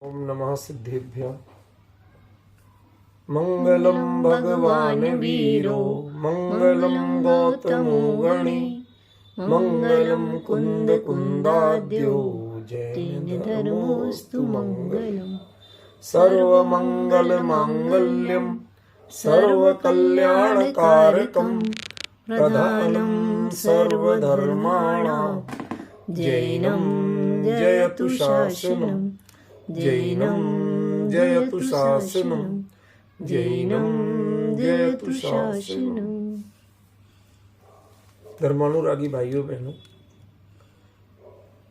ओम नमः सिद्धेभ्यः। मंगलम भगवान वीरो मंगलम गौतमो गणे मंगलम कुंद कुंदाद्यो जैन धर्मोस्तु मंगलम। सर्वमंगल मांगल्यम सर्वकल्याणकारकम प्रधानम सर्वधर्माणां जैनं जयतु शासनम् जैनं जयतु शासनम् जैनं जयतु शासनम्। धर्मानुरागी भाइयों बहनों,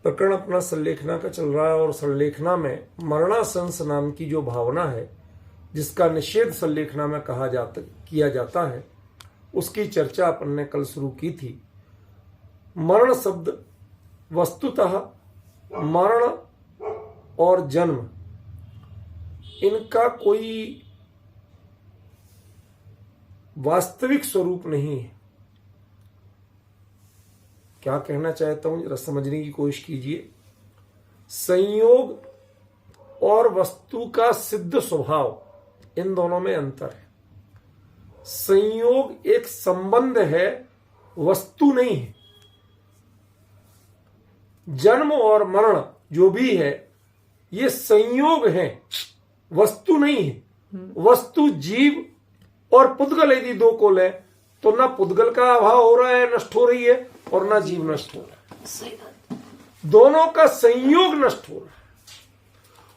प्रकरण अपना संलेखना का चल रहा है और संलेखना में मरणासंस नाम की जो भावना है जिसका निषेध संलेखना में किया जाता है, उसकी चर्चा अपन ने कल शुरू की थी। मरण शब्द वस्तुतः मरण और जन्म इनका कोई वास्तविक स्वरूप नहीं है। क्या कहना चाहता हूं, जरा समझने की कोशिश कीजिए। संयोग और वस्तु का सिद्ध स्वभाव, इन दोनों में अंतर है। संयोग एक संबंध है, वस्तु नहीं है। जन्म और मरण जो भी है ये संयोग है, वस्तु नहीं है। वस्तु जीव और पुद्गल यदि दो को ले तो ना पुद्गल का अभाव हो रहा है, नष्ट हो रही है, और ना जीव नष्ट हो रहा है। दोनों का संयोग नष्ट हो रहा है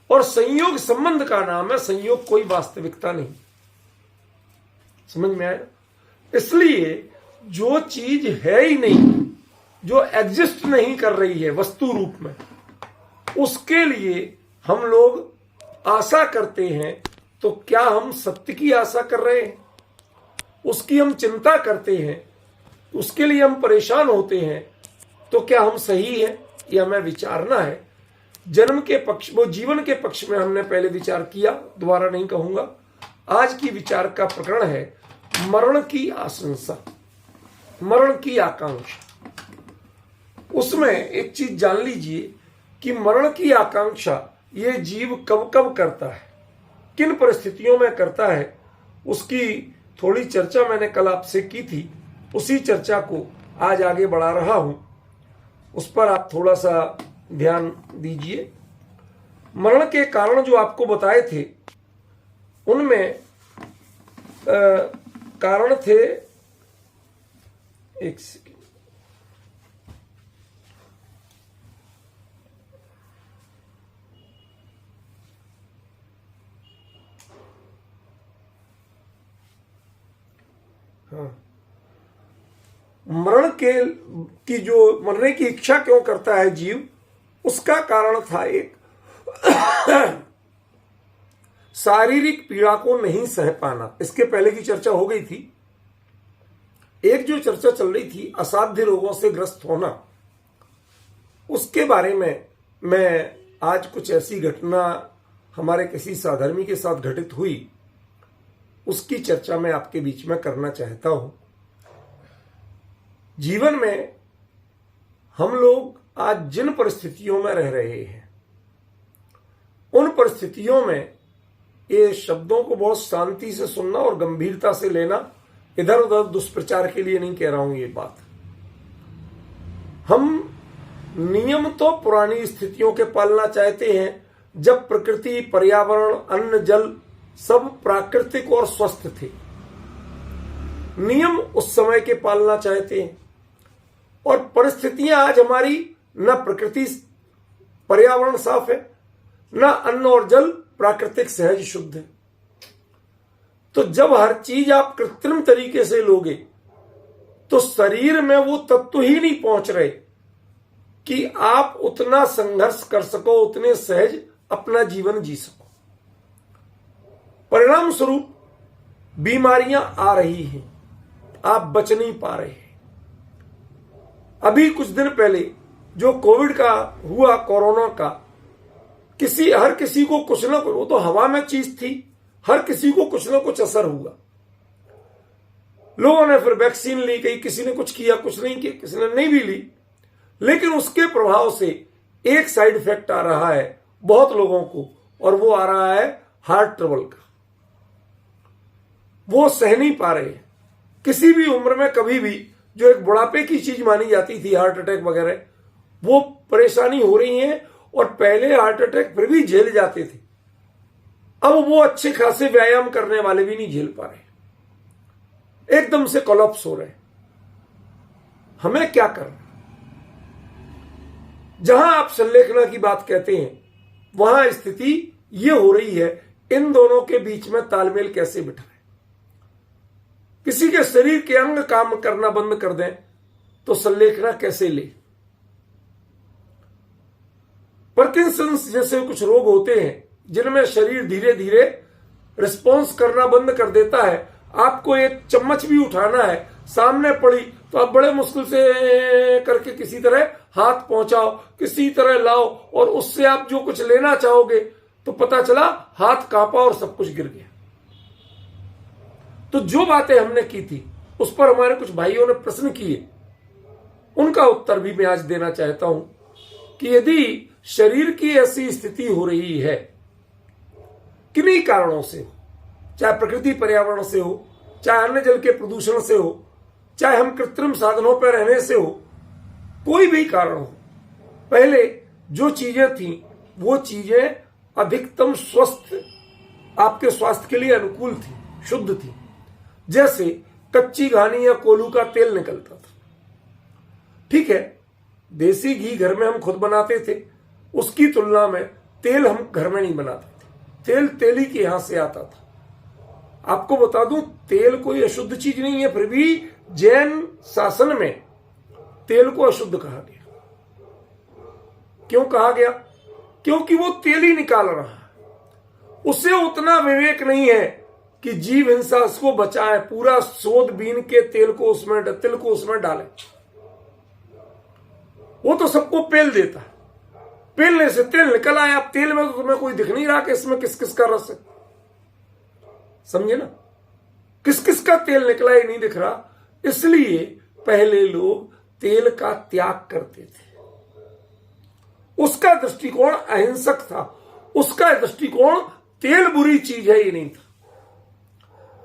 और संयोग संबंध का नाम है। संयोग कोई वास्तविकता नहीं। समझ में आया? इसलिए जो चीज है ही नहीं, जो एग्जिस्ट नहीं कर रही है वस्तु रूप में, उसके लिए हम लोग आशा करते हैं। तो क्या हम सत्य की आशा कर रहे हैं? उसकी हम चिंता करते हैं, उसके लिए हम परेशान होते हैं, तो क्या हम सही है? यह हमें विचारना है। जन्म के पक्ष, वो जीवन के पक्ष में हमने पहले विचार किया, दोबारा नहीं कहूंगा। आज की विचार का प्रकरण है मरण की आशंसा, मरण की आकांक्षा। उसमें एक चीज जान लीजिए कि मरण की आकांक्षा ये जीव कब कब करता है, किन परिस्थितियों में करता है, उसकी थोड़ी चर्चा मैंने कल आपसे की थी। उसी चर्चा को आज आगे बढ़ा रहा हूं, उस पर आप थोड़ा सा ध्यान दीजिए। मरण के कारण जो आपको बताए थे उनमें कारण थे, एक सेकंड, हाँ, मरण की जो मरने की इच्छा क्यों करता है जीव, उसका कारण था एक शारीरिक पीड़ा को नहीं सह पाना। इसके पहले की चर्चा हो गई थी। एक जो चर्चा चल रही थी असाध्य रोगों से ग्रस्त होना, उसके बारे में मैं आज कुछ ऐसी घटना हमारे किसी साधर्मी के साथ घटित हुई, उसकी चर्चा मैं आपके बीच में करना चाहता हूं। जीवन में हम लोग आज जिन परिस्थितियों में रह रहे हैं, उन परिस्थितियों में ये शब्दों को बहुत शांति से सुनना और गंभीरता से लेना, इधर उधर दुष्प्रचार के लिए नहीं कह रहा हूं ये बात। हम नियम तो पुरानी स्थितियों के पालना चाहते हैं, जब प्रकृति, पर्यावरण, अन्न, जल सब प्राकृतिक और स्वस्थ थे। नियम उस समय के पालना चाहते हैं और परिस्थितियां आज हमारी, न प्रकृति पर्यावरण साफ है, न अन्न और जल प्राकृतिक सहज शुद्ध है। तो जब हर चीज आप कृत्रिम तरीके से लोगे तो शरीर में वो तत्व ही नहीं पहुंच रहे कि आप उतना संघर्ष कर सको, उतने सहज अपना जीवन जी सको। परिणाम स्वरूप बीमारियां आ रही हैं, आप बच नहीं पा रहे हैं। अभी कुछ दिन पहले जो कोविड का हुआ, कोरोना का, हर किसी को कुछ ना कुछ, वो तो हवा में चीज थी, हर किसी को कुछ ना कुछ असर हुआ। लोगों ने फिर वैक्सीन ली, कहीं किसी ने कुछ किया, कुछ नहीं किया, किसी ने नहीं भी ली, लेकिन उसके प्रभाव से एक साइड इफेक्ट आ रहा है बहुत लोगों को, और वो आ रहा है हार्ट ट्रबल का। वो सह नहीं पा रहे हैं। किसी भी उम्र में कभी भी जो एक बुढ़ापे की चीज मानी जाती थी, हार्ट अटैक वगैरह, वो परेशानी हो रही है। और पहले हार्ट अटैक फिर भी झेल जाते थे, अब वो अच्छे खासे व्यायाम करने वाले भी नहीं झेल पा रहे, एकदम से कोलैप्स हो रहे। हमें क्या करना? जहां आप संलेखना की बात कहते हैं वहां स्थिति ये हो रही है, इन दोनों के बीच में तालमेल कैसे बिठाएं। किसी के शरीर के अंग काम करना बंद कर दें तो संलेखना कैसे ले। पार्किंसंस जैसे कुछ रोग होते हैं जिनमें शरीर धीरे धीरे रिस्पॉन्स करना बंद कर देता है। आपको एक चम्मच भी उठाना है, सामने पड़ी तो आप बड़े मुश्किल से करके किसी तरह हाथ पहुंचाओ, किसी तरह लाओ, और उससे आप जो कुछ लेना चाहोगे तो पता चला हाथ कांपा और सब कुछ गिर गया। तो जो बातें हमने की थी उस पर हमारे कुछ भाइयों ने प्रश्न किए, उनका उत्तर भी मैं आज देना चाहता हूं कि यदि शरीर की ऐसी स्थिति हो रही है, किन्हीं कारणों से, चाहे प्रकृति पर्यावरण से हो, चाहे अन्य जल के प्रदूषण से हो, चाहे हम कृत्रिम साधनों पर रहने से हो, कोई भी कारण हो, पहले जो चीजें थी वो चीजें अधिकतम स्वस्थ, आपके स्वास्थ्य के लिए अनुकूल थी, शुद्ध थी। जैसे कच्ची घानी या कोलू का तेल निकलता था, ठीक है, देसी घी घर में हम खुद बनाते थे, उसकी तुलना में तेल हम घर में नहीं बनाते थे। तेल तेली के यहां से आता था। आपको बता दूं, तेल कोई अशुद्ध चीज नहीं है, फिर भी जैन शासन में तेल को अशुद्ध कहा गया। क्यों कहा गया? क्योंकि वो तेल ही निकाल रहा है, उसे उतना विवेक नहीं है कि जीव हिंसा उसको बचाए, पूरा सोध बीन के तेल को उसमें डाले। वो तो सबको पेल देता है, पेलने से तेल निकल आया। अब तेल में तो तुम्हें कोई दिख नहीं रहा कि इसमें किस किस का रस है, समझे ना? किस किस का तेल निकला ये नहीं दिख रहा। इसलिए पहले लोग तेल का त्याग करते थे। उसका दृष्टिकोण अहिंसक था, उसका दृष्टिकोण तेल बुरी चीज है ये नहीं था।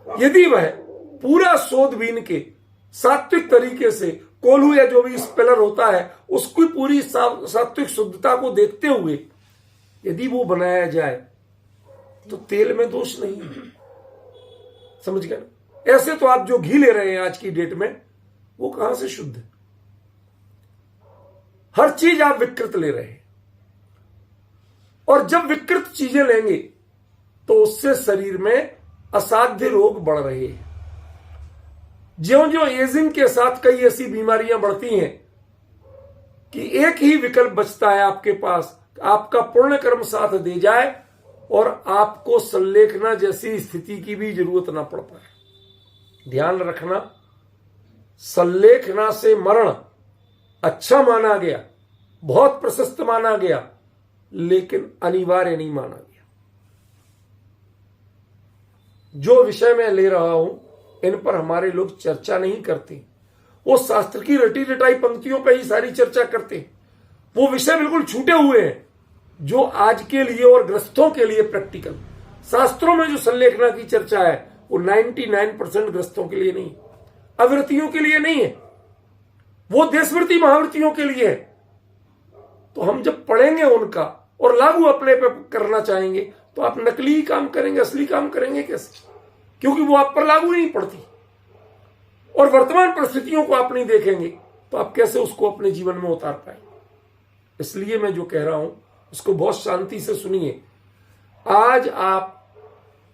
यदि वह पूरा शोध बीन के सात्विक तरीके से कोल्हू या जो भी स्पेलर होता है उसकी पूरी सात्विक शुद्धता को देखते हुए यदि वो बनाया जाए तो तेल में दोष नहीं है, समझ गए ना? ऐसे तो आप जो घी ले रहे हैं आज की डेट में, वो कहां से शुद्ध है? हर चीज आप विकृत ले रहे हैं, और जब विकृत चीजें लेंगे तो उससे शरीर में असाध्य रोग बढ़ रहे हैं। ज्यों ज्यों एजिंग के साथ कई ऐसी बीमारियां बढ़ती हैं कि एक ही विकल्प बचता है आपके पास, आपका पुण्य कर्म साथ दे जाए और आपको संलेखना जैसी स्थिति की भी जरूरत ना पड़ पाए। ध्यान रखना, संलेखना से मरण अच्छा माना गया, बहुत प्रशस्त माना गया, लेकिन अनिवार्य नहीं माना गया। जो विषय मैं ले रहा हूं इन पर हमारे लोग चर्चा नहीं करते। वो शास्त्र की रटी रटाई पंक्तियों पर ही सारी चर्चा करते। वो विषय बिल्कुल छूटे हुए हैं जो आज के लिए और ग्रस्तों के लिए प्रैक्टिकल। शास्त्रों में जो संलेखना की चर्चा है वो 99% ग्रस्तों के लिए नहीं, अवृत्तियों के लिए नहीं है, वो देशवृत्ति महावृत्तियों के लिए है। तो हम जब पढ़ेंगे उनका और लागू अपने पे करना चाहेंगे तो आप नकली काम करेंगे, असली काम करेंगे कैसे? क्योंकि वो आप पर लागू नहीं पड़ती। और वर्तमान परिस्थितियों को आप नहीं देखेंगे तो आप कैसे उसको अपने जीवन में उतार पाए? इसलिए मैं जो कह रहा हूं उसको बहुत शांति से सुनिए। आज आप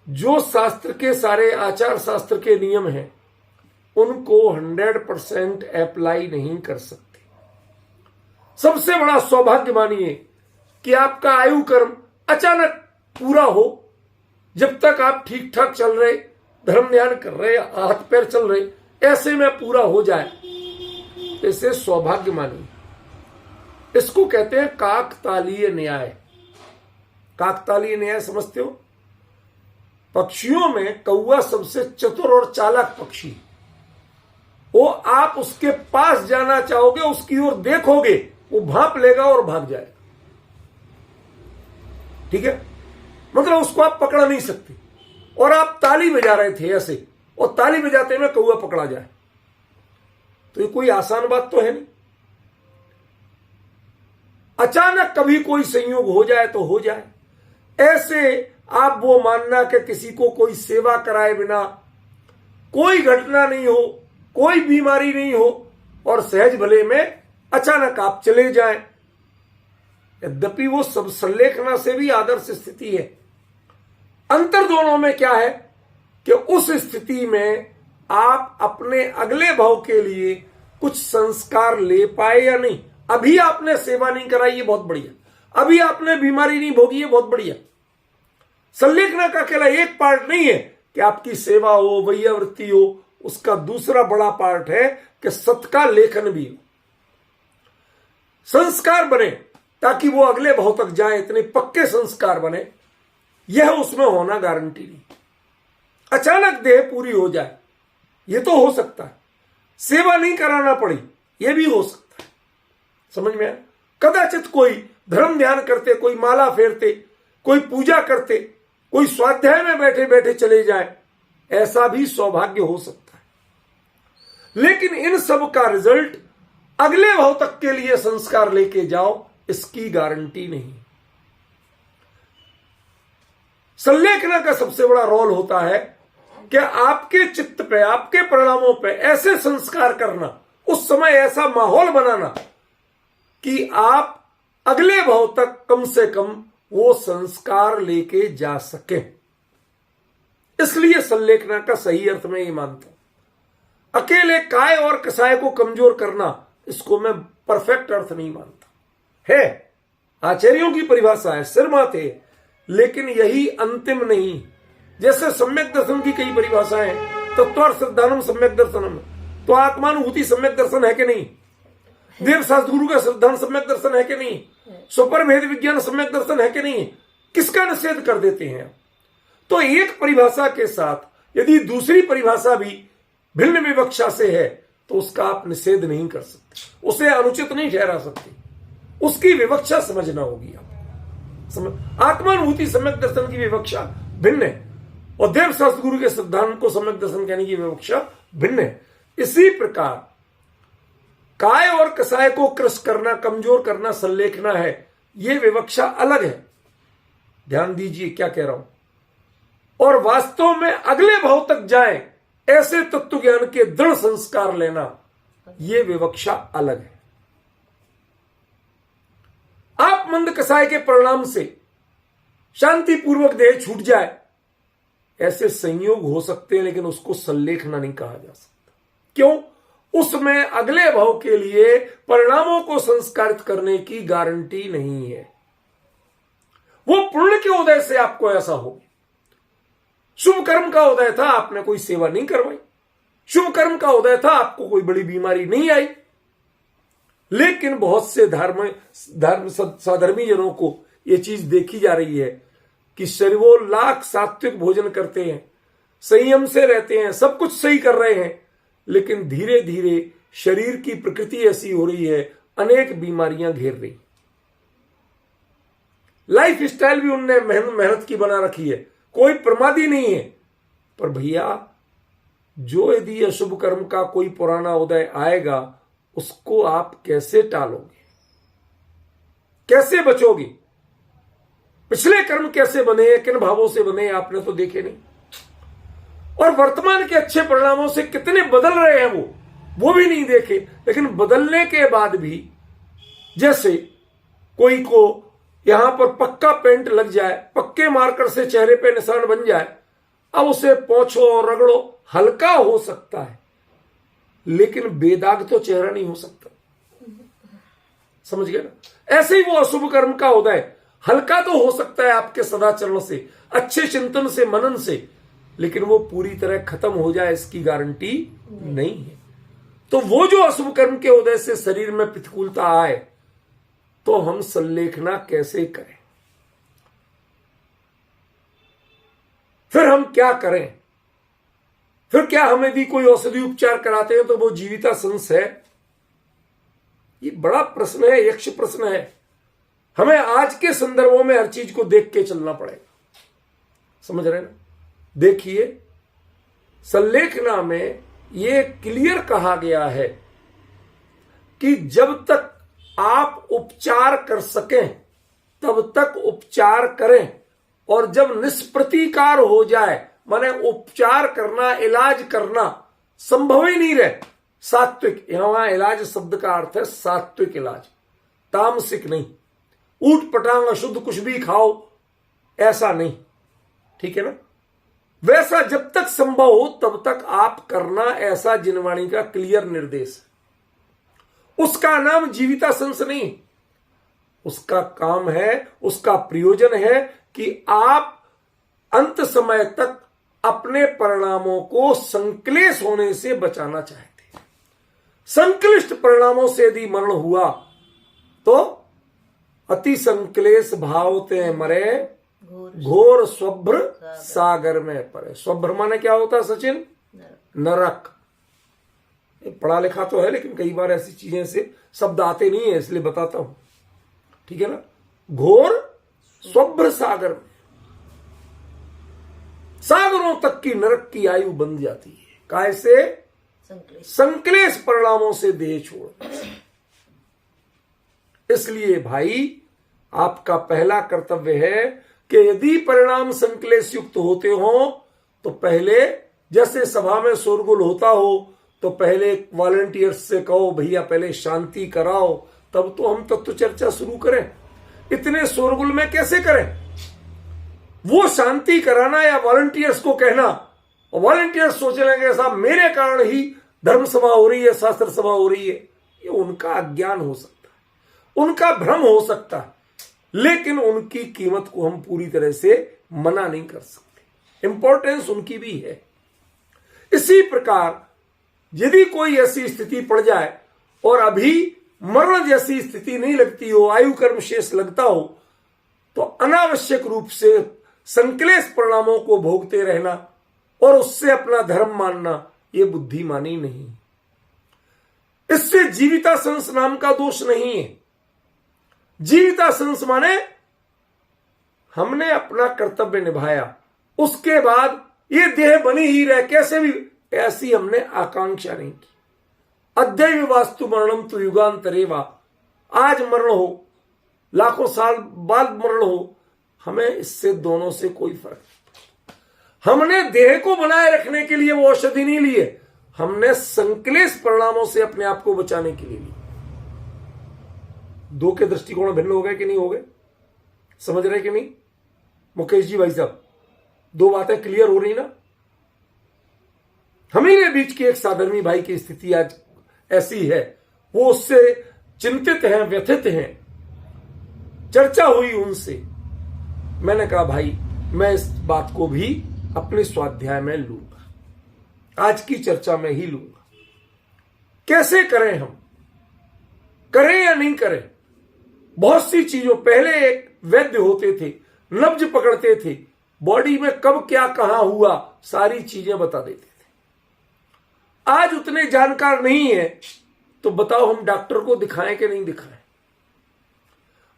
जो शास्त्र के सारे आचार शास्त्र के नियम हैं उनको 100% अप्लाई नहीं कर सकते। सबसे बड़ा सौभाग्य मानिए कि आपका आयु कर्म अचानक पूरा हो, जब तक आप ठीक ठाक चल रहे, धर्म ध्यान कर रहे, हाथ पैर चल रहे, ऐसे में पूरा हो जाए, इसे सौभाग्य मानिए। इसको कहते हैं काकतालीय न्याय। काकतालीय न्याय समझते हो? पक्षियों में कौवा सबसे चतुर और चालाक पक्षी। वो आप उसके पास जाना चाहोगे, उसकी ओर देखोगे, वो भांप लेगा और भाग जाएगा, ठीक है? मतलब उसको आप पकड़ नहीं सकते, और आप ताली बजा रहे थे ऐसे, और ताली बजाते में कौआ पकड़ा जाए, तो ये कोई आसान बात तो है नहीं। अचानक कभी कोई संयोग हो जाए तो हो जाए, ऐसे आप वो मानना कि किसी को कोई सेवा कराए बिना कोई घटना नहीं हो, कोई बीमारी नहीं हो, और सहज भले में अचानक आप चले जाएं। यद्यपि वो सब संलेखना से भी आदर्श स्थिति है। अंतर दोनों में क्या है कि उस स्थिति में आप अपने अगले भाव के लिए कुछ संस्कार ले पाए या नहीं। अभी आपने सेवा नहीं कराई, ये बहुत बढ़िया। अभी आपने बीमारी नहीं भोगी, ये बहुत बढ़िया। संलेखना का अकेला एक पार्ट नहीं है कि आपकी सेवा हो, वैयावृत्ति हो, उसका दूसरा बड़ा पार्ट है कि सत का लेखन भी हो, संस्कार बने, ताकि वो अगले भाव तक जाए, इतने पक्के संस्कार बने। यह उसमें होना गारंटी नहीं। अचानक देह पूरी हो जाए, ये तो हो सकता है। सेवा नहीं कराना पड़ी, यह भी हो सकता है। समझ में आया? कदाचित कोई धर्म ध्यान करते, कोई माला फेरते, कोई पूजा करते, कोई स्वाध्याय में बैठे बैठे चले जाए, ऐसा भी सौभाग्य हो सकता है। लेकिन इन सब का रिजल्ट अगले भाव तक के लिए संस्कार लेके जाओ, इसकी गारंटी नहीं। संलेखना का सबसे बड़ा रोल होता है कि आपके चित्त पे, आपके परिणामों पे ऐसे संस्कार करना, उस समय ऐसा माहौल बनाना कि आप अगले भाव तक कम से कम वो संस्कार लेके जा सके। इसलिए संलेखना का सही अर्थ में ये मानता हूं। अकेले काय और कसाय को कमजोर करना, इसको मैं परफेक्ट अर्थ नहीं मानता। है आचार्यों की परिभाषा है, सिर माथे, लेकिन यही अंतिम नहीं। जैसे सम्यक दर्शन की कई परिभाषाएं हैं, तत्वार्थ श्रद्धानम सम्यक दर्शनम, तो आत्मानुभूति सम्यक दर्शन है कि नहीं? देव शास्त्र गुरु का श्रद्धान सम्यक दर्शन है कि नहीं? सुपर भेद विज्ञान सम्यक दर्शन है कि नहीं? किसका निषेध कर देते हैं? तो एक परिभाषा के साथ यदि दूसरी परिभाषा भी भिन्न विवक्षा से है, तो उसका आप निषेध नहीं कर सकते, उसे अनुचित नहीं ठहरा सकते, उसकी विवक्षा समझना होगी। आप आत्मानुभूति सम्यक दर्शन की विवक्षा भिन्न है, और देव शास्त्र गुरु के सिद्धांत को सम्यक दर्शन कहने की विवक्षा भिन्न है। इसी प्रकार काय और कसाय को क्रश करना, कमजोर करना संलेखना है, यह विवक्षा अलग है। ध्यान दीजिए क्या कह रहा हूं। और वास्तव में अगले भाव तक जाए ऐसे तत्व ज्ञान के दृढ़ संस्कार लेना, यह विवक्षा अलग है। आप मंद कसाय के परिणाम से शांतिपूर्वक देह छूट जाए, ऐसे संयोग हो सकते हैं, लेकिन उसको संलेखना नहीं कहा जा सकता। क्यों? उसमें अगले भाव के लिए परिणामों को संस्कारित करने की गारंटी नहीं है। वो पुण्य के उदय से आपको ऐसा हो, शुभ कर्म का उदय था, आपने कोई सेवा नहीं करवाई, शुभ कर्म का उदय था, आपको कोई बड़ी बीमारी नहीं आई। लेकिन बहुत से साधर्मी जनों को यह चीज देखी जा रही है कि वो लाख सात्विक भोजन करते हैं, संयम से रहते हैं, सब कुछ सही कर रहे हैं, लेकिन धीरे धीरे शरीर की प्रकृति ऐसी हो रही है, अनेक बीमारियां घेर रही। लाइफ स्टाइल भी उनने मेहनत की बना रखी है, कोई प्रमादी नहीं है। पर भैया, जो यदि अशुभ कर्म का कोई पुराना उदय आएगा, उसको आप कैसे टालोगे, कैसे बचोगे? पिछले कर्म कैसे बने, किन भावों से बने, आपने तो देखे नहीं। और वर्तमान के अच्छे परिणामों से कितने बदल रहे हैं वो भी नहीं देखे। लेकिन बदलने के बाद भी, जैसे कोई को यहां पर पक्का पेंट लग जाए, पक्के मार्कर से चेहरे पे निशान बन जाए, अब उसे पोंछो और रगड़ो, हल्का हो सकता है, लेकिन बेदाग तो चेहरा नहीं हो सकता। समझ गए ना? ऐसे ही वो अशुभ कर्म का उदय हल्का तो हो सकता है आपके सदाचरण से, अच्छे चिंतन से, मनन से, लेकिन वो पूरी तरह खत्म हो जाए इसकी गारंटी नहीं है। तो वो जो अशुभ कर्म के उदय से शरीर में प्रतिकूलता आए, तो हम संलेखना कैसे करें? फिर हम क्या करें? फिर क्या हम यदि कोई औषधि उपचार कराते हैं तो वो जीविता संस है? ये बड़ा प्रश्न है, यक्ष प्रश्न है। हमें आज के संदर्भों में हर चीज को देख के चलना पड़ेगा। समझ रहे ना? देखिए संलेखना में ये क्लियर कहा गया है कि जब तक आप उपचार कर सकें तब तक उपचार करें, और जब निष्प्रतिकार हो जाए, माने उपचार करना, इलाज करना संभव ही नहीं रहे, सात्विक, यहां इलाज शब्द का अर्थ है सात्विक इलाज, तामसिक नहीं, ऊट पटांग अशुद्ध कुछ भी खाओ ऐसा नहीं, ठीक है ना? वैसा जब तक संभव हो तब तक आप करना, ऐसा जिनवाणी का क्लियर निर्देश है। उसका नाम जीवितासंस नहीं, उसका काम है, उसका प्रयोजन है कि आप अंत समय तक अपने परिणामों को संक्लेश होने से बचाना चाहते हैं। संक्लिष्ट परिणामों से यदि मरण हुआ तो अति संक्लेश भावते मरे, घोर स्वभ्र सागर में पड़े। स्वभ्र माने क्या होता है सचिन? नरक। पढ़ा लिखा तो है लेकिन कई बार ऐसी चीजें से शब्द आते नहीं है, इसलिए बताता हूं, ठीक है ना? घोर स्वभ्र सागर में, सागरों तक की नरक की आयु बन जाती है। काय से? संक्लेश परिणामों से देह छोड़। इसलिए भाई आपका पहला कर्तव्य है कि यदि परिणाम संक्लेश युक्त होते हो तो पहले, जैसे सभा में शोरगुल होता हो तो पहले वॉलंटियर्स से कहो भैया पहले शांति कराओ, तब तो हम तत्व चर्चा शुरू करें। इतने शोरगुल में कैसे करें? वो शांति कराना या वॉलंटियर्स को कहना, और वॉलंटियर्स सोच लेंगे साहब मेरे कारण ही धर्म सभा हो रही है, शास्त्र सभा हो रही है, ये उनका अज्ञान हो सकता है, उनका भ्रम हो सकता है, लेकिन उनकी कीमत को हम पूरी तरह से मना नहीं कर सकते। इंपॉर्टेंस उनकी भी है। इसी प्रकार यदि कोई ऐसी स्थिति पड़ जाए और अभी मरण जैसी स्थिति नहीं लगती हो, आयु कर्म शेष लगता हो, तो अनावश्यक रूप से संक्लेश परिणामों को भोगते रहना और उससे अपना धर्म मानना, यह बुद्धिमानी नहीं। इससे जीवितासंस नाम का दोष नहीं है। जीवितासंस माने हमने अपना कर्तव्य निभाया, उसके बाद ये देह बनी ही रहे कैसे भी, ऐसी हमने आकांक्षा नहीं की। अद्यैव वास्तु मरणम तो युगांतरेवा, आज मरण हो, लाखों साल बाद मरण हो, हमें इससे दोनों से कोई फर्क नहीं। हमने देह को बनाए रखने के लिए वो औषधि नहीं लिए, हमने संक्लेश परिणामों से अपने आप को बचाने के लिए ली। दो के दृष्टिकोण भिन्न हो गए कि नहीं हो गए? समझ रहे कि नहीं मुकेश जी भाई साहब? दो बातें क्लियर हो रही ना? हमारे बीच के एक साधर्मी भाई की स्थिति आज ऐसी है, वो उससे चिंतित हैं, व्यथित हैं। चर्चा हुई उनसे, मैंने कहा भाई मैं इस बात को भी अपने स्वाध्याय में लूंगा, आज की चर्चा में ही लूंगा। कैसे करें, हम करें या नहीं करें? बहुत सी चीजों, पहले एक वैद्य होते थे, नब्ज पकड़ते थे, बॉडी में कब क्या कहां हुआ सारी चीजें बता देते थे। आज उतने जानकार नहीं है, तो बताओ हम डॉक्टर को दिखाएं कि नहीं दिखाएं?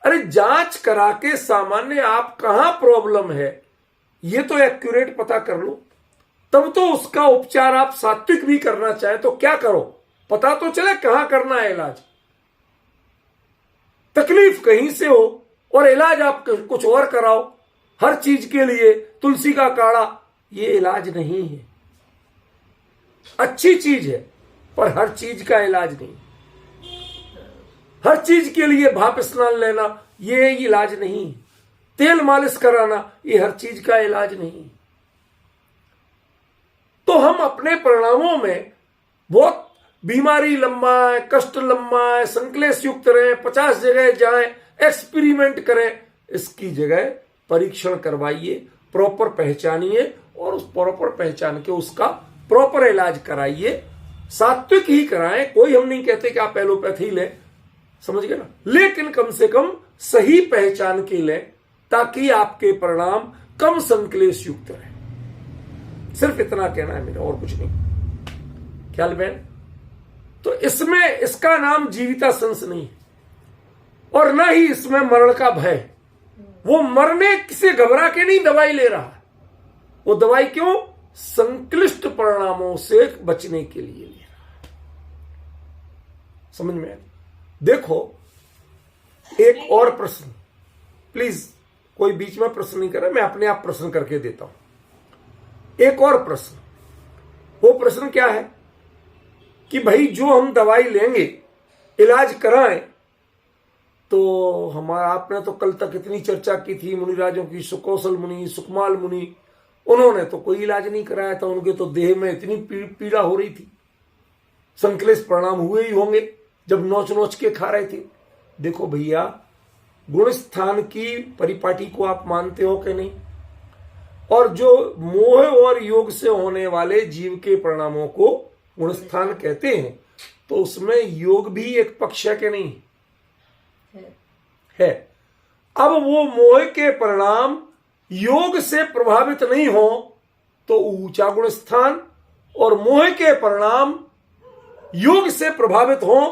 अरे जांच करा के सामान्य आप कहां प्रॉब्लम है ये तो एक्यूरेट पता कर लो, तब तो उसका उपचार आप सात्विक भी करना चाहे तो क्या करो, पता तो चले कहां करना है इलाज। तकलीफ कहीं से हो और इलाज आप कुछ और कराओ, हर चीज के लिए तुलसी का काढ़ा, ये इलाज नहीं है। अच्छी चीज है पर हर चीज का इलाज नहीं। हर चीज के लिए भाप स्नान लेना ये इलाज नहीं। तेल मालिश कराना ये हर चीज का इलाज नहीं। तो हम अपने परिणामों में बहुत बीमारी लंबाए, कष्ट लंबाए, संक्लेश युक्त रहे, 50 जगह जाएं, एक्सपेरिमेंट करें, इसकी जगह परीक्षण करवाइए, प्रॉपर पहचानिए और उस प्रॉपर पहचान के उसका प्रॉपर इलाज कराइए। सात्विक ही कराएं, कोई हम नहीं कहते कि आप एलोपैथी लें, समझ गए ना, लेकिन कम से कम सही पहचान के लें ताकि आपके परिणाम कम संक्लेश युक्त रहे। सिर्फ इतना कहना है मेरा, और कुछ नहीं। ख्याल में? तो इसमें इसका नाम जीवितासंस नहीं है और ना ही इसमें मरण का भय। वो मरने से घबरा के नहीं दवाई ले रहा, वो दवाई क्यों? संक्लिष्ट परिणामों से बचने के लिए ले रहा है। समझ में आया? देखो, एक और प्रश्न, प्लीज कोई बीच में प्रश्न नहीं करे, मैं अपने आप प्रश्न करके देता हूं। एक और प्रश्न, वो प्रश्न क्या है कि भाई जो हम दवाई लेंगे, इलाज कराएं, तो हमारा, आपने तो कल तक इतनी चर्चा की थी मुनिराजों की, सुकौशल मुनि, सुकमाल मुनि, उन्होंने तो कोई इलाज नहीं कराया था, उनके तो देह में इतनी पीड़ा हो रही थी, संक्लेश परिणाम हुए ही होंगे जब नोच नोच के खा रहे थे। देखो भैया, गुण स्थान की परिपाटी को आप मानते हो कि नहीं? और जो मोह और योग से होने वाले जीव के परिणामों को गुण स्थान कहते हैं, तो उसमें योग भी एक पक्ष है कि नहीं? है। अब वो मोह के परिणाम योग से प्रभावित नहीं हो तो ऊंचा गुण स्थान, और मोह के परिणाम योग से प्रभावित हो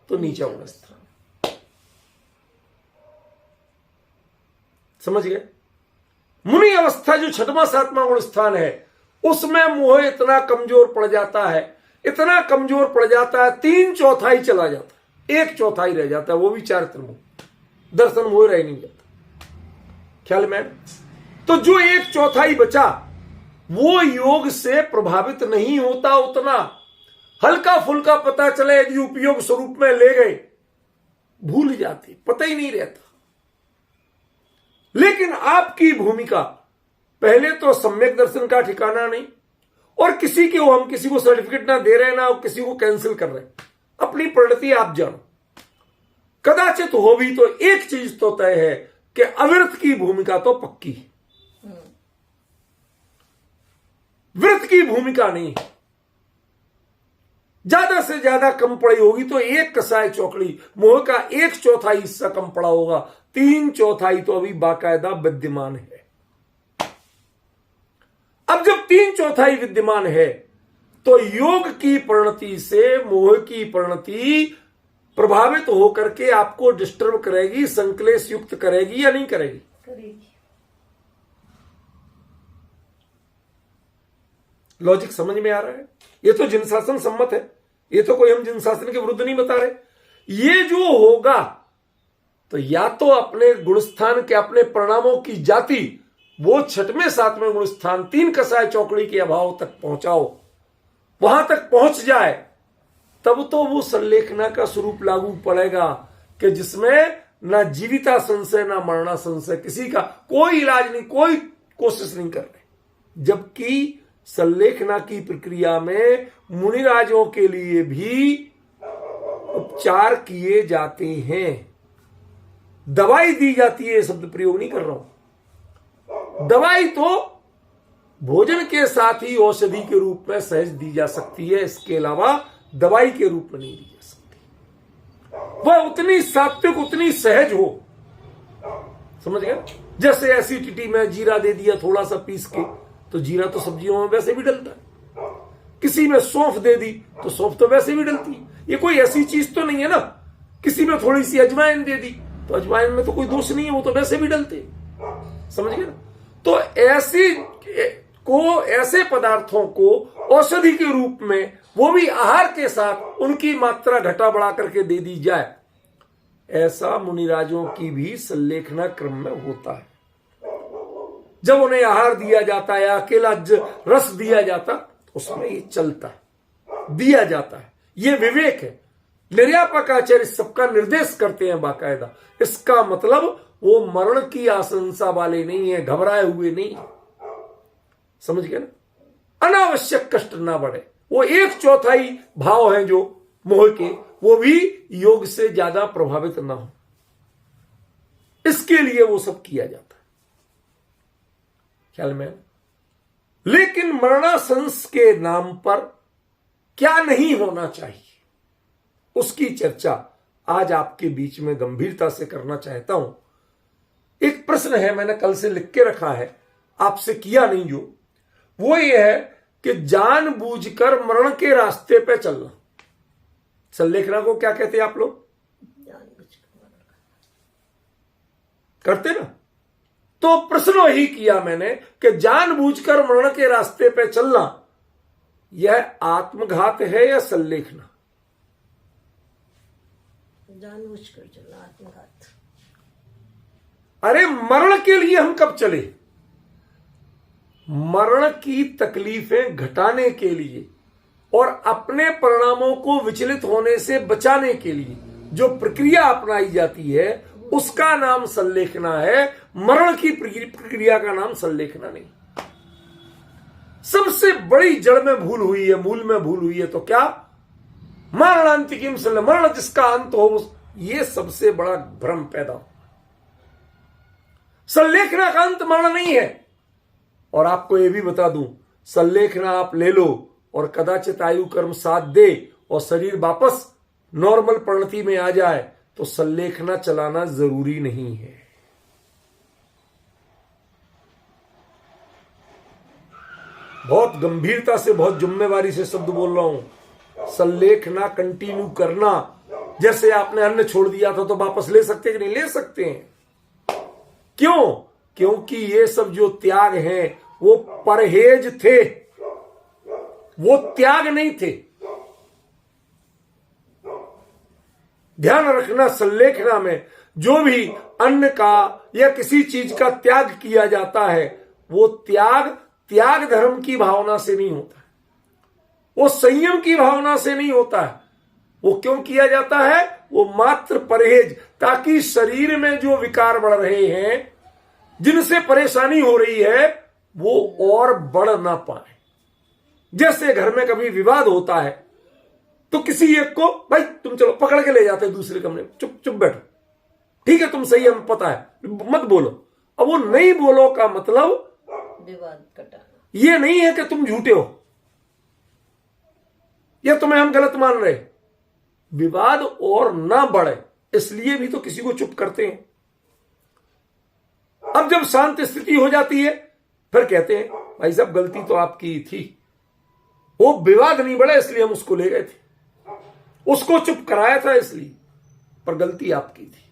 तो नीचा गुण स्थान। समझ गए? मुनि अवस्था जो छठवां सातवां गुण स्थान है, उसमें मोह इतना कमजोर पड़ जाता है, इतना कमजोर पड़ जाता है, 3/4 चला जाता है, 1/4 रह जाता है, वो भी चारित्र मोह, दर्शन मोह रह नहीं जाता। ख्याल में? तो जो 1/4 बचा, वो योग से प्रभावित नहीं होता। उतना हल्का फुल्का पता चले यदि उपयोग स्वरूप में ले गए, भूल जाते, पता ही नहीं रहता। लेकिन आपकी भूमिका, पहले तो सम्यक दर्शन का ठिकाना नहीं, और हम किसी को सर्टिफिकेट ना दे रहे, ना किसी को कैंसिल कर रहे, अपनी परिणति आप जानो। कदाचित हो भी तो एक चीज तो तय है कि अविरत की भूमिका तो पक्की है, व्रत की भूमिका नहीं। ज्यादा से ज्यादा कम पड़ी होगी तो एक कसाय चौकड़ी, मोह का 1/4 हिस्सा कम पड़ा होगा, 3/4 तो अभी बाकायदा विद्यमान है। अब जब 3/4 विद्यमान है, तो योग की परिणति से मोह की परिणति प्रभावित होकर के आपको डिस्टर्ब करेगी, संक्लेश युक्त करेगी या नहीं करेगी? करेगी। लॉजिक समझ में आ रहा है? ये तो जिन शासन सम्मत है, ये तो कोई हम जिन शासन के विरुद्ध नहीं बता रहे। ये जो होगा, तो या तो अपने गुणस्थान के, अपने परिणामों की जाति, वो 6वें 7वें गुणस्थान 3 कसाय चौकड़ी के अभाव तक पहुंचाओ, वहां तक पहुंच जाए, तब तो वो संलेखना का स्वरूप लागू पड़ेगा कि जिसमें ना जीविता संशय ना मरना संशय, किसी का कोई इलाज नहीं, कोई कोशिश नहीं कर रहे। जबकि संलेखना की प्रक्रिया में मुनिराजों के लिए भी उपचार किए जाते हैं, दवाई दी जाती है, शब्द प्रयोग नहीं कर रहा हूं। दवाई तो भोजन के साथ ही औषधि के रूप में सहज दी जा सकती है, इसके अलावा दवाई के रूप में नहीं दी जा सकती। वह उतनी सात्विक, उतनी सहज हो, समझ गए? जैसे एसिडिटी में जीरा दे दिया थोड़ा सा पीस के, तो जीरा तो सब्जियों में वैसे भी डलता है। किसी में सौंफ दे दी तो सौंफ तो वैसे भी डलती है, ये कोई ऐसी चीज तो नहीं है ना। किसी में थोड़ी सी अजवाइन दे दी तो अजवाइन में तो कोई दोष नहीं है, वो तो वैसे भी डलते, समझ गए ना? तो ऐसे पदार्थों को औषधि के रूप में, वो भी आहार के साथ, उनकी मात्रा घटा बढ़ा करके दे दी जाए, ऐसा मुनिराजों की भी संलेखना क्रम में होता है। जब उन्हें आहार दिया जाता है, अकेला रस दिया जाता, उसमें ये चलता है, दिया जाता है। ये विवेक है। निर्यापक आचार्य सबका निर्देश करते हैं बाकायदा। इसका मतलब वो मरण की आशंसा वाले नहीं है, घबराए हुए नहीं, समझ गए ना? अनावश्यक कष्ट ना बढ़े। वो 1/4 भाव हैं जो मोह के, वो भी योग से ज्यादा प्रभावित ना हो, इसके लिए वो सब किया जाता है। ख्याल में? लेकिन मरणासंस के नाम पर क्या नहीं होना चाहिए, उसकी चर्चा आज आपके बीच में गंभीरता से करना चाहता हूं। एक प्रश्न है, मैंने कल से लिख के रखा है, आपसे किया नहीं जो, वो ये है कि जानबूझकर मरण के रास्ते पे चलना। संलेखना को क्या कहते हैं आप लोग? करते ना? तो प्रश्न वही किया मैंने कि जानबूझकर मरण के रास्ते पे चलना यह आत्मघात है या संलेखना? जानबूझकर चलना आत्मघात। अरे मरण के लिए हम कब चले? मरण की तकलीफें घटाने के लिए और अपने परिणामों को विचलित होने से बचाने के लिए जो प्रक्रिया अपनाई जाती है उसका नाम संलेखना है। मरण की प्रक्रिया का नाम संलेखना नहीं। सबसे बड़ी जड़ में भूल हुई है, मूल में भूल हुई है। तो क्या? मरणांतिकीम मरण जिसका अंत हो, यह सबसे बड़ा भ्रम पैदा हो। संलेखना का अंत मरण नहीं है। और आपको यह भी बता दूं, संलेखना आप ले लो और कदाचित आयु कर्म साथ दे और शरीर वापस नॉर्मल परिणति में आ जाए तो संलेखना चलाना जरूरी नहीं है। बहुत गंभीरता से, बहुत जिम्मेवारी से शब्द बोल रहा हूं। संलेखना कंटिन्यू करना, जैसे आपने अन्न छोड़ दिया था तो वापस ले सकते कि नहीं? ले सकते हैं। क्यों? क्योंकि ये सब जो त्याग हैं वो परहेज थे, वो त्याग नहीं थे। ध्यान रखना, संलेखना में जो भी अन्न का या किसी चीज का त्याग किया जाता है वो त्याग धर्म की भावना से नहीं होता है, वो संयम की भावना से नहीं होता है। वो क्यों किया जाता है? वो मात्र परहेज, ताकि शरीर में जो विकार बढ़ रहे हैं, जिनसे परेशानी हो रही है, वो और बढ़ ना पाए। जैसे घर में कभी विवाद होता है तो किसी एक को, भाई तुम चलो, पकड़ के ले जाते हैं दूसरे कमरे में, चुप चुप बैठो, ठीक है तुम सही है, पता है, मत बोलो। अब वो नहीं बोलो का मतलब विवाद कटाना ये नहीं है कि तुम झूठे हो या तुम्हें हम गलत मान रहे। विवाद और ना बढ़े इसलिए भी तो किसी को चुप करते हैं। अब जब शांत स्थिति हो जाती है फिर कहते हैं भाई साहब गलती तो आपकी थी, वो विवाद नहीं बढ़ा इसलिए हम उसको ले गए थे, उसको चुप कराया था इसलिए, पर गलती आपकी थी।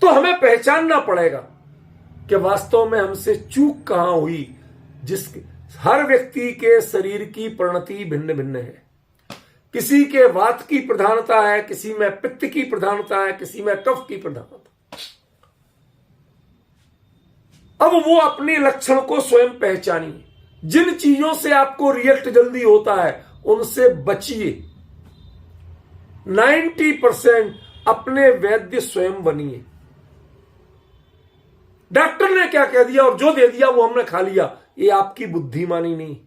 तो हमें पहचानना पड़ेगा कि वास्तव में हमसे चूक कहां हुई। हर व्यक्ति के शरीर की परिणति भिन्न भिन्न है। किसी के वात की प्रधानता है, किसी में पित्त की प्रधानता है, किसी में कफ की प्रधानता। अब वो अपने लक्षण को स्वयं पहचानिए। जिन चीजों से आपको रिएक्ट जल्दी होता है उनसे बचिए। 90% अपने वैद्य स्वयं बनिए। डॉक्टर ने क्या कह दिया और जो दे दिया वो हमने खा लिया, ये आपकी बुद्धिमानी नहीं।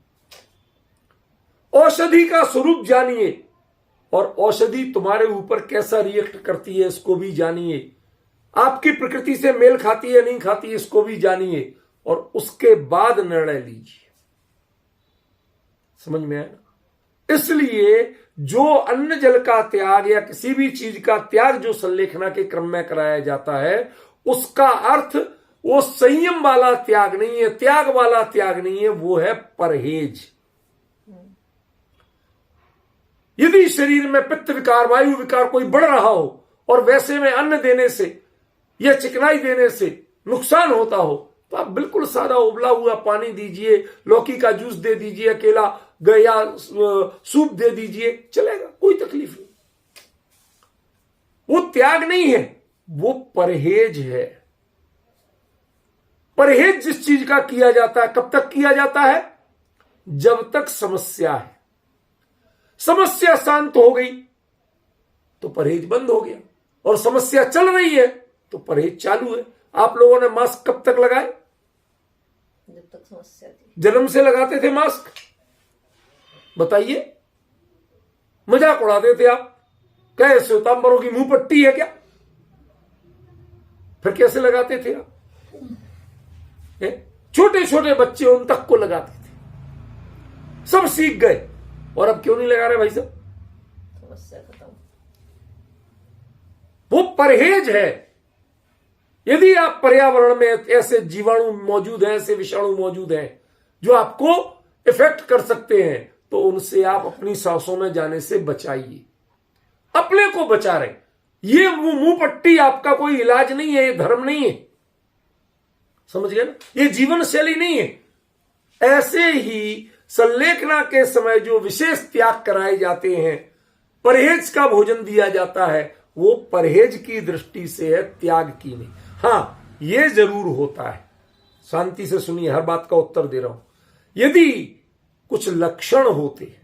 औषधि का स्वरूप जानिए और औषधि तुम्हारे ऊपर कैसा रिएक्ट करती है इसको भी जानिए। आपकी प्रकृति से मेल खाती है नहीं खाती है इसको भी जानिए और उसके बाद निर्णय लीजिए। समझ में आया ना? इसलिए जो अन्न जल का त्याग या किसी भी चीज का त्याग जो संलेखना के क्रम में कराया जाता है उसका अर्थ वो संयम वाला त्याग नहीं है, त्याग वाला त्याग नहीं है, वो है परहेज। यदि शरीर में पित्त विकार, वायु विकार कोई बढ़ रहा हो और वैसे में अन्न देने से या चिकनाई देने से नुकसान होता हो तो आप बिल्कुल सादा उबला हुआ पानी दीजिए, लौकी का जूस दे दीजिए, अकेला या सूप दे दीजिए, चलेगा, कोई तकलीफ नहीं। वो त्याग नहीं है, वो परहेज है। परहेज जिस चीज का किया जाता है कब तक किया जाता है? जब तक समस्या है। समस्या शांत हो गई तो परहेज बंद हो गया, और समस्या चल रही है तो परहेज चालू है। आप लोगों ने मास्क कब तक लगाए? जब तक समस्या थी। जन्म से लगाते थे मास्क? बताइए, मजाक उड़ाते थे आप, कैसे तांबरों की मुंह पट्टी है क्या? फिर कैसे लगाते थे आप? छोटे छोटे बच्चे उन तक को लगाते थे, सब सीख गए। और अब क्यों नहीं लगा रहे भाई साहब? समस्या खत्म। वो परहेज है। यदि आप पर्यावरण में ऐसे जीवाणु मौजूद हैं, ऐसे विषाणु मौजूद हैं जो आपको इफेक्ट कर सकते हैं, तो उनसे आप अपनी सांसों में जाने से बचाइए, अपने को बचा रहे। ये मुंह पट्टी आपका कोई इलाज नहीं है, ये धर्म नहीं है। समझ गए ना, ये जीवन शैली नहीं है। ऐसे ही संलेखना के समय जो विशेष त्याग कराए जाते हैं, परहेज का भोजन दिया जाता है, वो परहेज की दृष्टि से है, त्याग की नहीं। हां, ये जरूर होता है, शांति से सुनिए, हर बात का उत्तर दे रहा हूं। यदि कुछ लक्षण होते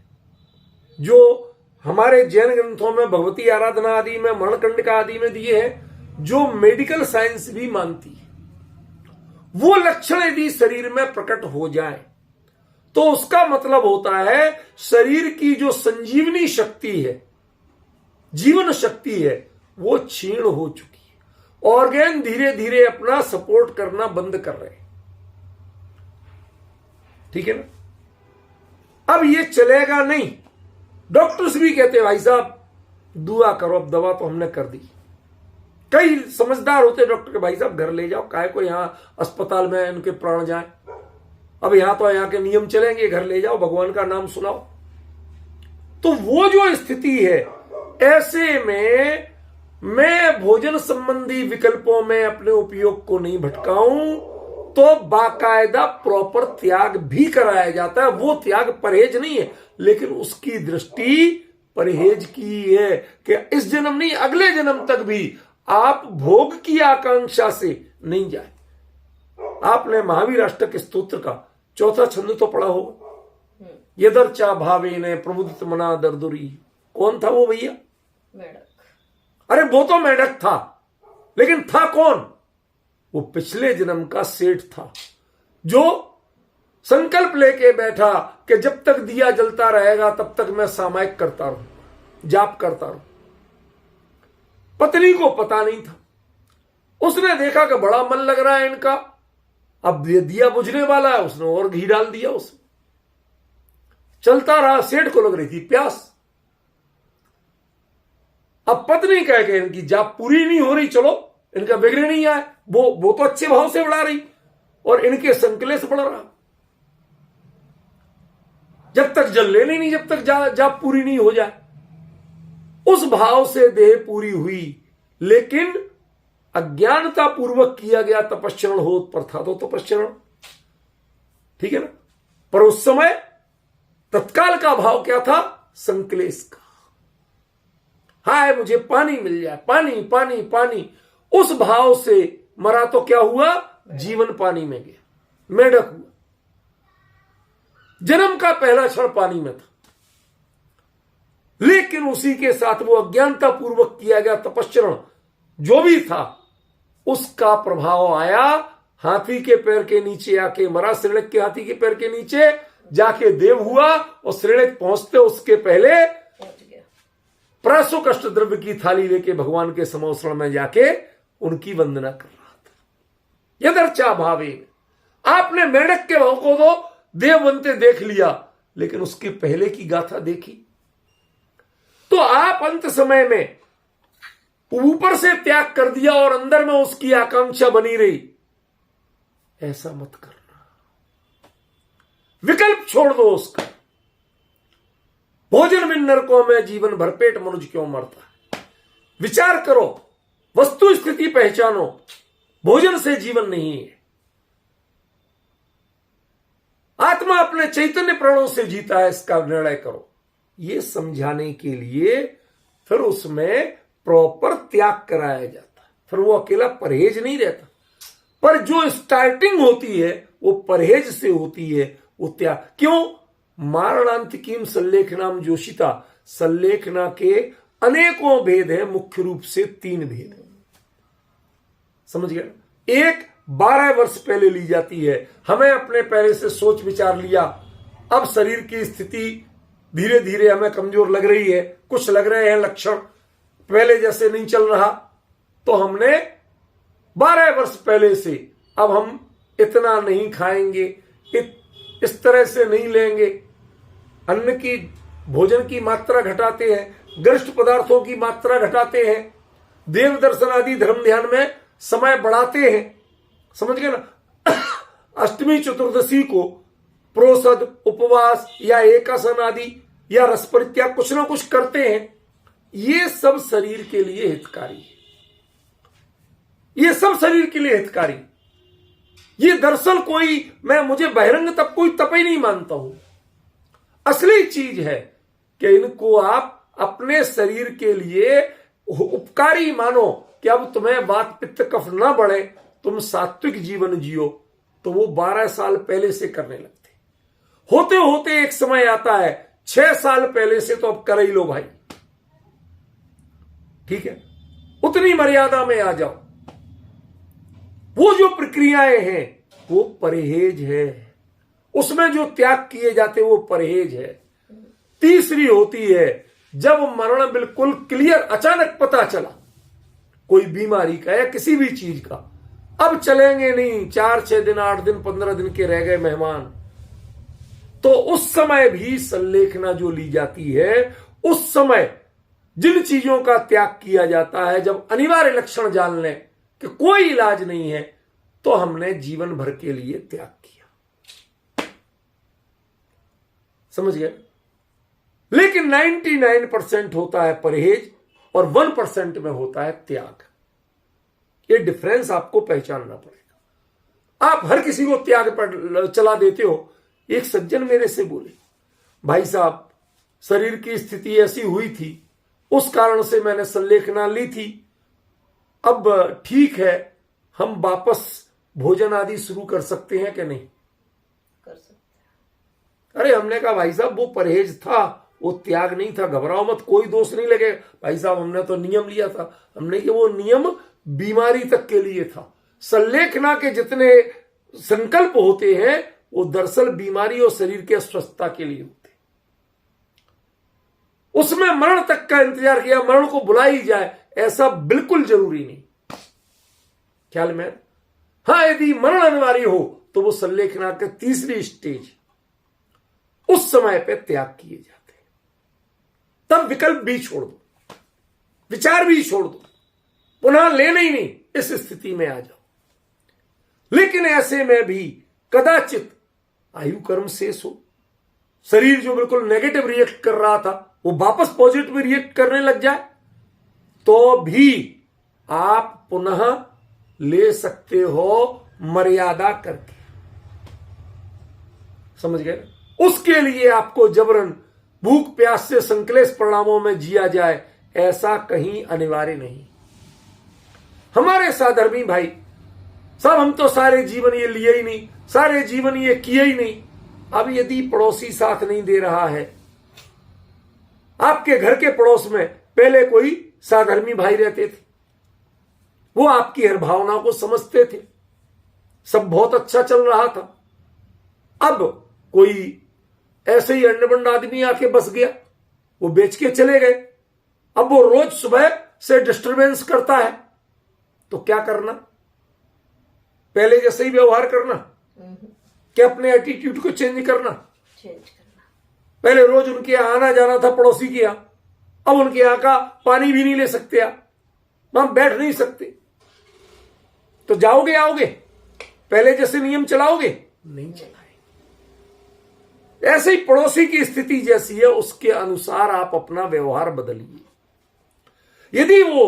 जो हमारे जैन ग्रंथों में, भगवती आराधना आदि में, मरणकंडिका आदि में दिए हैं, जो मेडिकल साइंस भी मानती है, वो लक्षण यदि शरीर में प्रकट हो जाए तो उसका मतलब होता है शरीर की जो संजीवनी शक्ति है, जीवन शक्ति है, वो क्षीण हो चुकी है। ऑर्गेन धीरे धीरे अपना सपोर्ट करना बंद कर रहे हैं। ठीक है ना। अब ये चलेगा नहीं। डॉक्टर्स भी कहते हैं भाई साहब दुआ करो, अब दवा तो हमने कर दी। कई समझदार होते डॉक्टर के, भाई साहब घर ले जाओ, काहे को यहां अस्पताल में इनके प्राण जाए, अब यहां तो यहां के नियम चलेंगे, घर ले जाओ, भगवान का नाम सुनाओ। तो वो जो स्थिति है, ऐसे में मैं भोजन संबंधी विकल्पों में अपने उपयोग को नहीं भटकाऊं, तो बाकायदा प्रॉपर त्याग भी कराया जाता है। वो त्याग परहेज नहीं है, लेकिन उसकी दृष्टि परहेज की है कि इस जन्म नहीं, अगले जन्म तक भी आप भोग की आकांक्षा से नहीं जाए। आपने महावीर अष्टक स्तोत्र का 4था छंद तो पढ़ा होगा, यदर्चा भावे ने प्रबुदित मना दर्दुरी। कौन था वो भैया? मेढक। अरे वो तो मेढक था, लेकिन था कौन? वो पिछले जन्म का सेठ था, जो संकल्प लेके बैठा कि जब तक दिया जलता रहेगा तब तक मैं सामायिक करता रहूं, जाप करता रहूं। पत्नी को पता नहीं था। उसने देखा कि बड़ा मन लग रहा है इनका, अब ये दिया बुझने वाला है, उसने और घी डाल दिया उसमें। चलता रहा, सेठ को लग रही थी प्यास। अब पत्नी कह के इनकी जाप पूरी नहीं हो रही, चलो इनका बिगड़े नहीं आए, वो तो अच्छे भाव से बढ़ा रही और इनके संकलेश बढ़ रहा। जब तक जल लेनी नहीं, जब तक जाप पूरी नहीं हो जाए। उस भाव से देह पूरी हुई, लेकिन अज्ञानता पूर्वक किया गया तपस्चरण हो पर था तो तपस्चरण, ठीक है ना। पर उस समय तत्काल का भाव क्या था? संकलेश का। हाय मुझे पानी मिल जाए, पानी पानी पानी। उस भाव से मरा तो क्या हुआ? जीवन पानी में गया, मेढक हुआ। जन्म का पहला क्षण पानी में था, लेकिन उसी के साथ वो अज्ञानता पूर्वक किया गया तपस्चरण जो भी था, उसका प्रभाव आया, हाथी के पैर के नीचे आके मरा। श्रेणिक के हाथी के पैर के नीचे जाके देव हुआ और श्रेणिक पहुंचते उसके पहले प्रासो कष्ट द्रव्य की थाली लेके भगवान के समोसरण में जाके उनकी वंदना कर रहा था। यदर्चा भावे, आपने मेढक के भाव को तो देव बनते देख लिया, लेकिन उसके पहले की गाथा देखी तो आप अंत समय में ऊपर से त्याग कर दिया और अंदर में उसकी आकांक्षा बनी रही। ऐसा मत करना, विकल्प छोड़ दो उसका। भोजन बिन नरकों में जीवन भरपेट मनुष्य क्यों मरता है। विचार करो, वस्तु स्थिति पहचानो, भोजन से जीवन नहीं है। आत्मा अपने चैतन्य प्राणों से जीता है, इसका निर्णय करो। ये समझाने के लिए फिर उसमें प्रॉपर त्याग कराया जाता है। फिर वो अकेला परहेज नहीं रहता, पर जो स्टार्टिंग होती है वो परहेज से होती है, वो त्याग। क्यों? मारणांतिकीम संलेखनाम जोशिता। संलेखना के अनेकों भेद हैं, मुख्य रूप से 3 भेद हैं। समझ गए? एक 12 वर्ष पहले ली जाती है, हमें अपने पहले से सोच विचार लिया, अब शरीर की स्थिति धीरे धीरे हमें कमजोर लग रही है, कुछ लग रहे हैं लक्षण, पहले जैसे नहीं चल रहा, तो हमने 12 वर्ष पहले से अब हम इतना नहीं खाएंगे, इस तरह से नहीं लेंगे, अन्न की भोजन की मात्रा घटाते हैं, गरिष्ठ पदार्थों की मात्रा घटाते हैं, देव दर्शन आदि धर्म ध्यान में समय बढ़ाते हैं। समझ गए ना। अष्टमी चतुर्दशी को प्रोसद, उपवास या एकासन आदि या रस परित्याग कुछ ना कुछ करते हैं। ये सब शरीर के लिए हितकारी है, ये सब शरीर के लिए हितकारी। ये दरअसल मुझे बहिरंग तप कोई तप ही नहीं मानता हूं। असली चीज है कि इनको आप अपने शरीर के लिए उपकारी मानो कि अब तुम्हें वात पित्त कफ ना बढ़े, तुम सात्विक जीवन जियो, तो वो 12 साल पहले से करने लगते। होते होते एक समय आता है 6 साल पहले से तो अब कर ही लो भाई, ठीक है, उतनी मर्यादा में आ जाओ। वो जो प्रक्रियाएं हैं वो परहेज है, उसमें जो त्याग किए जाते वो परहेज है। तीसरी होती है जब मरण बिल्कुल क्लियर, अचानक पता चला कोई बीमारी का या किसी भी चीज का, अब चलेंगे नहीं, 4 6 दिन 8 दिन 15 दिन के रह गए मेहमान, तो उस समय भी संलेखना जो ली जाती है, उस समय जिन चीजों का त्याग किया जाता है, जब अनिवार्य लक्षण जान लें कि कोई इलाज नहीं है, तो हमने जीवन भर के लिए त्याग किया। समझ गए? लेकिन 99% होता है परहेज और 1% में होता है त्याग। ये डिफरेंस आपको पहचानना पड़ेगा। आप हर किसी को त्याग पर चला देते हो। एक सज्जन मेरे से बोले, भाई साहब शरीर की स्थिति ऐसी हुई थी, उस कारण से मैंने संलेखना ली थी, अब ठीक है, हम वापस भोजन आदि शुरू कर सकते हैं कि नहीं? कर सकते हैं। अरे हमने कहा भाई साहब वो परहेज था, वो त्याग नहीं था, घबराओ मत, कोई दोष नहीं लगे। भाई साहब हमने तो नियम लिया था। हमने कि वो नियम बीमारी तक के लिए था। संलेखना के जितने संकल्प होते हैं वो दरअसल बीमारी और शरीर के स्वस्थता के लिए होते। उसमें मरण तक का इंतजार किया, मरण को बुला ही जाए, ऐसा बिल्कुल जरूरी नहीं। ख्याल में? हाँ, यदि मरण अनिवार्य हो तो वो संलेखना के तीसरी स्टेज, उस समय पे त्याग किए जाते हैं। तब विकल्प भी छोड़ दो, विचार भी छोड़ दो, पुनः लेना ही नहीं, इस स्थिति में आ जाओ। लेकिन ऐसे में भी कदाचित आयु कर्म शेष हो, शरीर जो बिल्कुल नेगेटिव रिएक्ट कर रहा था वो वापस पॉजिटिव रिएक्ट करने लग जाए, तो भी आप पुनः ले सकते हो मर्यादा करके। समझ गए? उसके लिए आपको जबरन भूख प्यास से संकलेश परिणामों में जिया जाए, ऐसा कहीं अनिवार्य नहीं। हमारे साधर्मी भाई सब, हम तो सारे जीवन ये लिए ही नहीं, सारे जीवन ये किए ही नहीं। अब यदि पड़ोसी साथ नहीं दे रहा है, आपके घर के पड़ोस में पहले कोई साधर्मी भाई रहते थे, वो आपकी हर भावना को समझते थे, सब बहुत अच्छा चल रहा था। अब कोई ऐसे ही अंडबंड आदमी आके बस गया, वो बेच के चले गए, अब वो रोज सुबह से डिस्टरबेंस करता है, तो क्या करना? पहले जैसे ही व्यवहार करना, क्या अपने एटीट्यूड को चेंज करना? चेंज करना। पहले रोज उनके यहां आना जाना था पड़ोसी के यहां, अब उनके यहां का पानी भी नहीं ले सकते आप, वहां बैठ नहीं सकते, तो जाओगे आओगे? पहले जैसे नियम चलाओगे? नहीं चलाए। ऐसे ही पड़ोसी की स्थिति जैसी है उसके अनुसार आप अपना व्यवहार बदलिए। यदि वो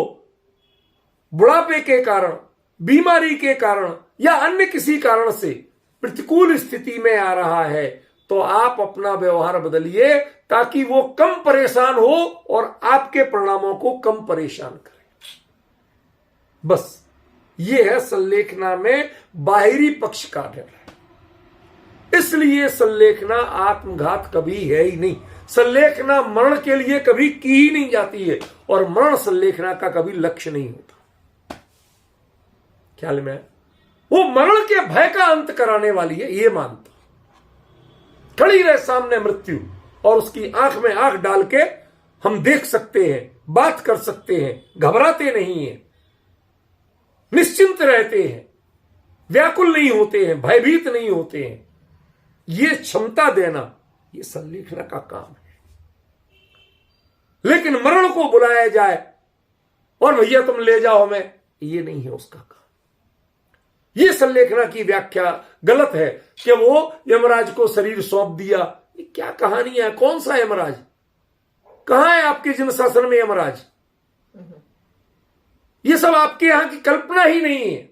बुढ़ापे के कारण, बीमारी के कारण या अन्य किसी कारण से प्रतिकूल स्थिति में आ रहा है, तो आप अपना व्यवहार बदलिए ताकि वो कम परेशान हो और आपके परिणामों को कम परेशान करे। बस ये है संलेखना में बाहरी पक्ष का निर्णय। इसलिए संलेखना आत्मघात कभी है ही नहीं। संलेखना मरण के लिए कभी की ही नहीं जाती है, और मरण संलेखना का कभी लक्ष्य नहीं होता। ख्याल में? वो मरण के भय का अंत कराने वाली है, ये मानता। खड़ी रहे सामने मृत्यु और उसकी आंख में आंख डाल के हम देख सकते हैं, बात कर सकते हैं, घबराते नहीं हैं, निश्चिंत रहते हैं, व्याकुल नहीं होते हैं, भयभीत नहीं होते हैं। ये क्षमता देना, ये संलेखना का काम है। लेकिन मरण को बुलाया जाए और भैया तुम ले जाओ हमें, ये नहीं है उसका काम। ये संलेखना की व्याख्या गलत है कि वो यमराज को शरीर सौंप दिया। ये क्या कहानी है? कौन सा यमराज? कहां है आपके जिन शासन में यमराज? ये सब आपके यहां की कल्पना ही नहीं है,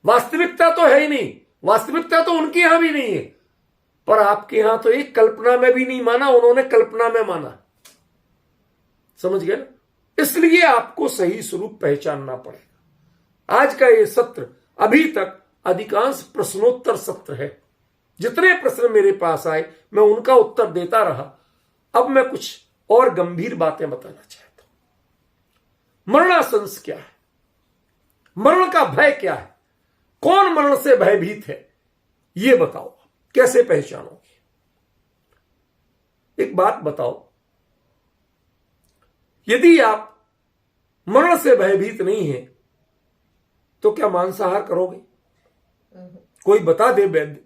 वास्तविकता तो है ही नहीं। वास्तविकता तो उनके यहां भी नहीं है, पर आपके यहां तो एक कल्पना में भी नहीं माना, उन्होंने कल्पना में माना। समझ गए ना? इसलिए आपको सही स्वरूप पहचानना पड़ेगा। आज का ये सत्र अभी तक अधिकांश प्रश्नोत्तर सत्र है। जितने प्रश्न मेरे पास आए मैं उनका उत्तर देता रहा। अब मैं कुछ और गंभीर बातें बताना चाहता हूं। मरणासंस क्या है? मरण का भय क्या है? कौन मरण से भयभीत है? यह बताओ, कैसे पहचानोगे? एक बात बताओ, यदि आप मरण से भयभीत नहीं है तो क्या मांसाहार करोगे? कोई बता दे वैद्य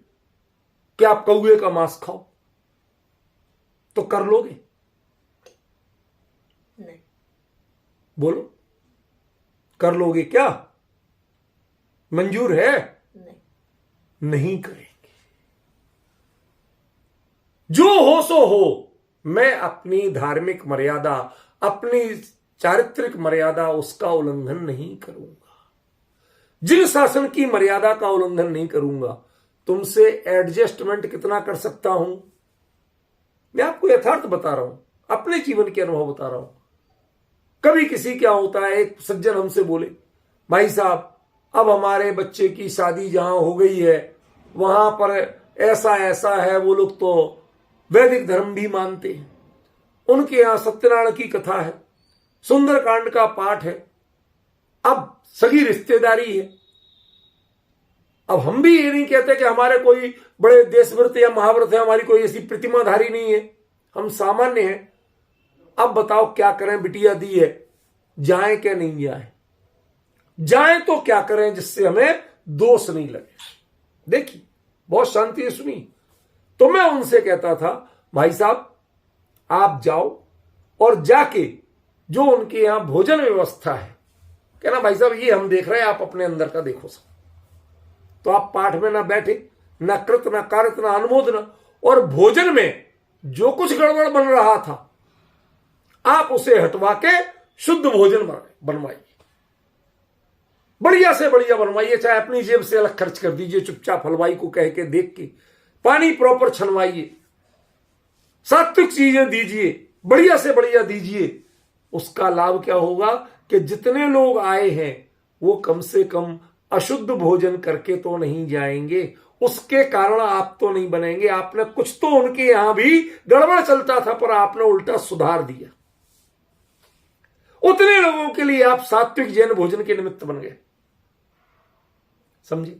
कि आप कौवे का मांस खाओ, तो कर लोगे? नहीं। बोलो, कर लोगे क्या? मंजूर है? नहीं करेंगे। जो हो सो हो। मैं अपनी धार्मिक मर्यादा, अपनी चारित्रिक मर्यादा, उसका उल्लंघन नहीं करूंगा। जिन शासन की मर्यादा का उल्लंघन नहीं करूंगा, तुमसे एडजस्टमेंट कितना कर सकता हूं? मैं आपको यथार्थ बता रहा हूं, अपने जीवन के अनुभव बता रहा हूं। कभी किसी क्या होता है, एक सज्जन हमसे बोले, भाई साहब अब हमारे बच्चे की शादी जहां हो गई है वहां पर ऐसा ऐसा है, वो लोग तो वैदिक धर्म भी मानते हैं, उनके यहां सत्यनारायण की कथा है, सुंदरकांड का पाठ है, अब सगी रिश्तेदारी है। अब हम भी ये नहीं कहते कि हमारे कोई बड़े देशव्रत या महाव्रत है, हमारी कोई ऐसी प्रतिमाधारी नहीं है, हम सामान्य हैं। अब बताओ क्या करें? बिटिया दी है, जाएं क्या नहीं जाएं? जाएं तो क्या करें जिससे हमें दोष नहीं लगे? देखिए, बहुत शांति से सुनी। तो मैं उनसे कहता था, भाई साहब आप जाओ और जाके जो उनके यहां भोजन व्यवस्था है, कहना भाई साहब ये हम देख रहे हैं, आप अपने अंदर का देखो सब। तो आप पाठ में ना बैठे, ना कृत, ना कारित, ना अनुमोदन, और भोजन में जो कुछ गड़बड़ बन रहा था आप उसे हटवा के शुद्ध भोजन बनवाइए, बढ़िया से बढ़िया बनवाइए, चाहे अपनी जेब से अलग खर्च कर दीजिए, चुपचाप हलवाई को कह के देख के, पानी प्रॉपर छनवाइए, सात्विक चीजें दीजिए, बढ़िया से बढ़िया दीजिए। उसका लाभ क्या होगा कि जितने लोग आए हैं वो कम से कम अशुद्ध भोजन करके तो नहीं जाएंगे, उसके कारण आप तो नहीं बनेंगे। आपने कुछ तो उनके यहां भी गड़बड़ चलता था पर आपने उल्टा सुधार दिया। उतने लोगों के लिए आप सात्विक जैन भोजन के निमित्त बन गए। समझे?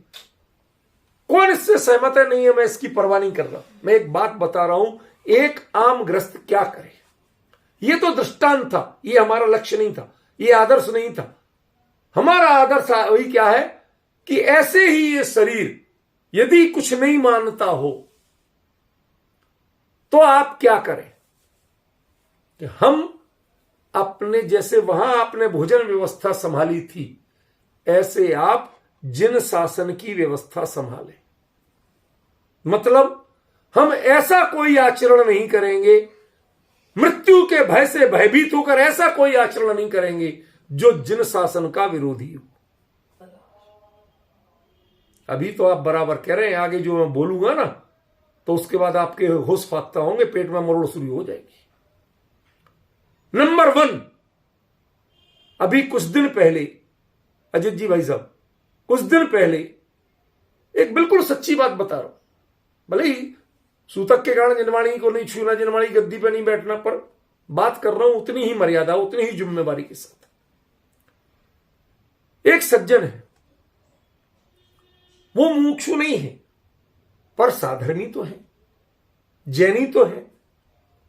कौन इससे सहमत है? नहीं है, मैं इसकी परवाह नहीं कर रहा। मैं एक बात बता रहा हूं, एक आम ग्रस्त क्या करे। यह तो दृष्टांत था, यह हमारा लक्ष्य नहीं था, यह आदर्श नहीं था। हमारा आदर्श वही क्या है कि ऐसे ही ये शरीर यदि कुछ नहीं मानता हो तो आप क्या करें कि हम अपने जैसे वहां आपने भोजन व्यवस्था संभाली थी, ऐसे आप जिन शासन की व्यवस्था संभालें। मतलब हम ऐसा कोई आचरण नहीं करेंगे, मृत्यु के भय से भयभीत होकर ऐसा कोई आचरण नहीं करेंगे जो जिन शासन का विरोधी हो। अभी तो आप बराबर कह रहे हैं, आगे जो मैं बोलूंगा ना तो उसके बाद आपके होश फाख्ता होंगे, पेट में मरोड़ शुरू हो जाएगी। नंबर 1, अभी कुछ दिन पहले, अजित जी भाई साहब, कुछ दिन पहले एक बिल्कुल सच्ची बात बता रहा हूं, भले ही सूतक के कारण जिनवाणी को नहीं छूना, जिनवाणी गद्दी पे नहीं बैठना, पर बात कर रहा हूं उतनी ही मर्यादा, उतनी ही जिम्मेवारी के साथ। एक सज्जन है, वो मुमुक्षु नहीं है पर साधर्मी तो है, जैनी तो है।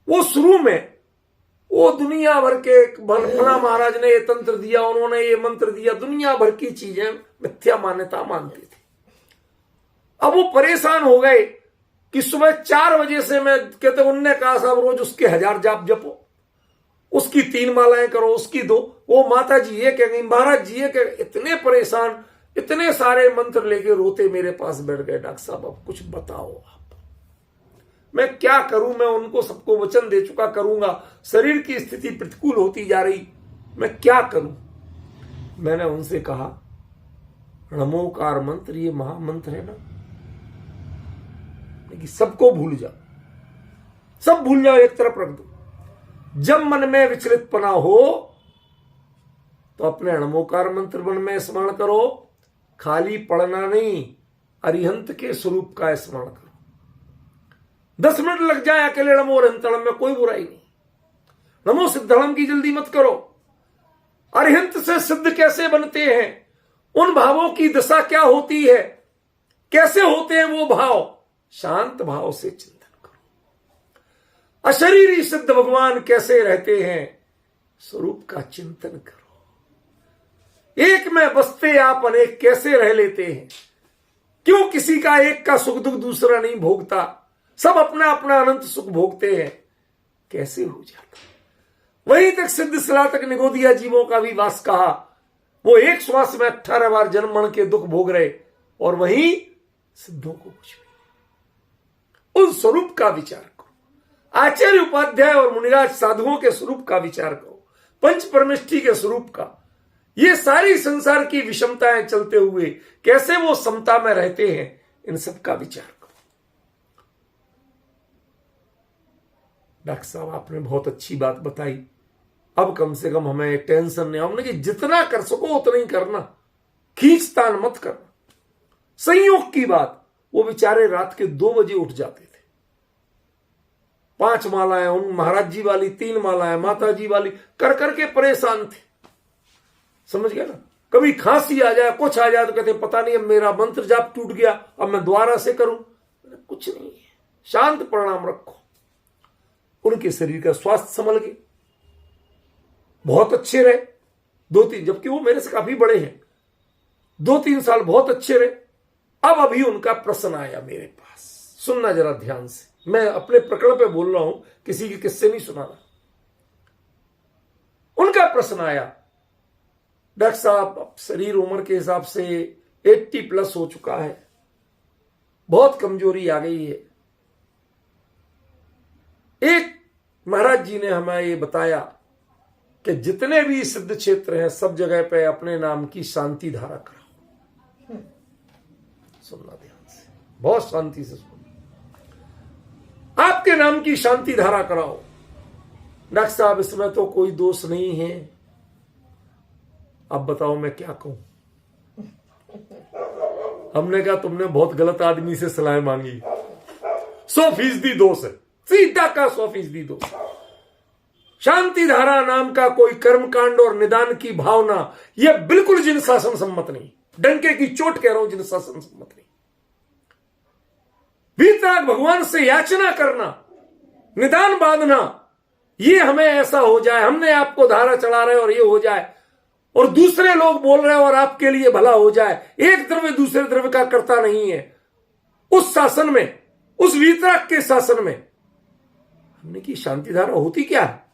वो शुरू में वो दुनिया भर के फला महाराज ने ये तंत्र दिया, उन्होंने ये मंत्र दिया, दुनिया भर की चीजें मिथ्या मान्यता मानते थे। अब वो परेशान हो गए कि सुबह 4 बजे से मैं कहते, उनने कहा साहब रोज उसके 1000 जाप जपो, उसकी 3 मालाएं करो, उसकी 2। वो माता जी ये कह गई, महाराज जी ये कह, इतने परेशान, इतने सारे मंत्र लेके रोते मेरे पास बैठ गए, डॉक्टर साहब अब कुछ बताओ आप, मैं क्या करूं। मैं उनको सबको वचन दे चुका, करूंगा, शरीर की स्थिति प्रतिकूल होती जा रही, मैं क्या करूं। मैंने उनसे कहा, नमोकार मंत्र ये महामंत्र है ना, कि सबको भूल जाओ, सब भूल जाओ, एक तरफ रख दो। जब मन में विचलितपना हो तो अपने अणमोकार मंत्र मन में स्मरण करो, खाली पढ़ना नहीं, अरिहंत के स्वरूप का स्मरण करो। 10 मिनट लग जाए अकेले नमो अरिहंतड़म में कोई बुराई नहीं। नमो सिद्धड़म की जल्दी मत करो। अरिहंत से सिद्ध कैसे बनते हैं, उन भावों की दशा क्या होती है, कैसे होते हैं वो भाव, शांत भाव से चिंतन करो। अशरीरी सिद्ध भगवान कैसे रहते हैं, स्वरूप का चिंतन करो। एक में बसते आप अनेक कैसे रह लेते हैं, क्यों किसी का एक का सुख दुख दूसरा नहीं भोगता, सब अपना अपना अनंत सुख भोगते हैं, कैसे हो जाता। वहीं तक सिद्ध सलाह तक निगो दिया जीवों का भी वास कहा। वो एक श्वास में 18 बार जन्म मरण के दुख भोग रहे, और वहीं सिद्धों को कुछ भी। उस स्वरूप का विचार करो। आचार्य उपाध्याय और मुनिराज साधुओं के स्वरूप का विचार करो, पंच परमेष्ठी के स्वरूप का। ये सारी संसार की विषमताएं चलते हुए कैसे वो समता में रहते हैं, इन सब का विचार करो। डॉक्टर साहब आपने बहुत अच्छी बात बताई, अब कम से कम हमें टेंशन नहीं। हमने कि जितना कर सको उतना ही करना, खींचतान मत करना। संयोग की बात, वो बेचारे रात के 2 बजे उठ जाते थे। 5 मालाएं उन महाराज जी वाली, 3 मालाएं माता जी वाली कर करके परेशान थे। समझ गया ना। कभी खांसी आ जाए, कुछ आ जाए तो कहते पता नहीं अब मेरा मंत्र जाप टूट गया, अब मैं दोबारा से करूं। कुछ नहीं है, शांत प्रणाम रखो। उनके शरीर का स्वास्थ्य संभल गए, बहुत अच्छे रहे। 2-3, जबकि वो मेरे से काफी बड़े हैं, 2-3 साल बहुत अच्छे रहे। अब अभी उनका प्रश्न आया मेरे पास, सुनना जरा ध्यान से, मैं अपने प्रकरण पे बोल रहा हूं, किसी के किस्से नहीं सुनाना। उनका प्रश्न आया, डॉक्टर साहब शरीर उम्र के हिसाब से 80+ हो चुका है, बहुत कमजोरी आ गई है। एक महाराज जी ने हमें ये बताया कि जितने भी सिद्ध क्षेत्र हैं सब जगह पे अपने नाम की शांति धारा कराओ। सुनना ध्यान से, बहुत शांति से सुनो। आपके नाम की शांति धारा कराओ। डॉक्टर साहब इसमें तो कोई दोष नहीं है, अब बताओ मैं क्या कहूं। हमने कहा तुमने बहुत गलत आदमी से सलाह मांगी, 100% दोष है, सीधा का 100% दोष। शांति धारा नाम का कोई कर्मकांड और निदान की भावना, यह बिल्कुल जिन शासन सम्मत नहीं। डंके की चोट कह रहा हूं, जिन शासन सम्मत नहीं। वीतराग भगवान से याचना करना, निदान बांधना, ये हमें ऐसा हो जाए, हमने आपको धारा चढ़ा रहे और ये हो जाए, और दूसरे लोग बोल रहे हैं और आपके लिए भला हो जाए। एक द्रव्य दूसरे द्रव्य का करता नहीं है। उस शासन में, उस वीतराग के शासन में हमने की शांति धारा होती क्या है?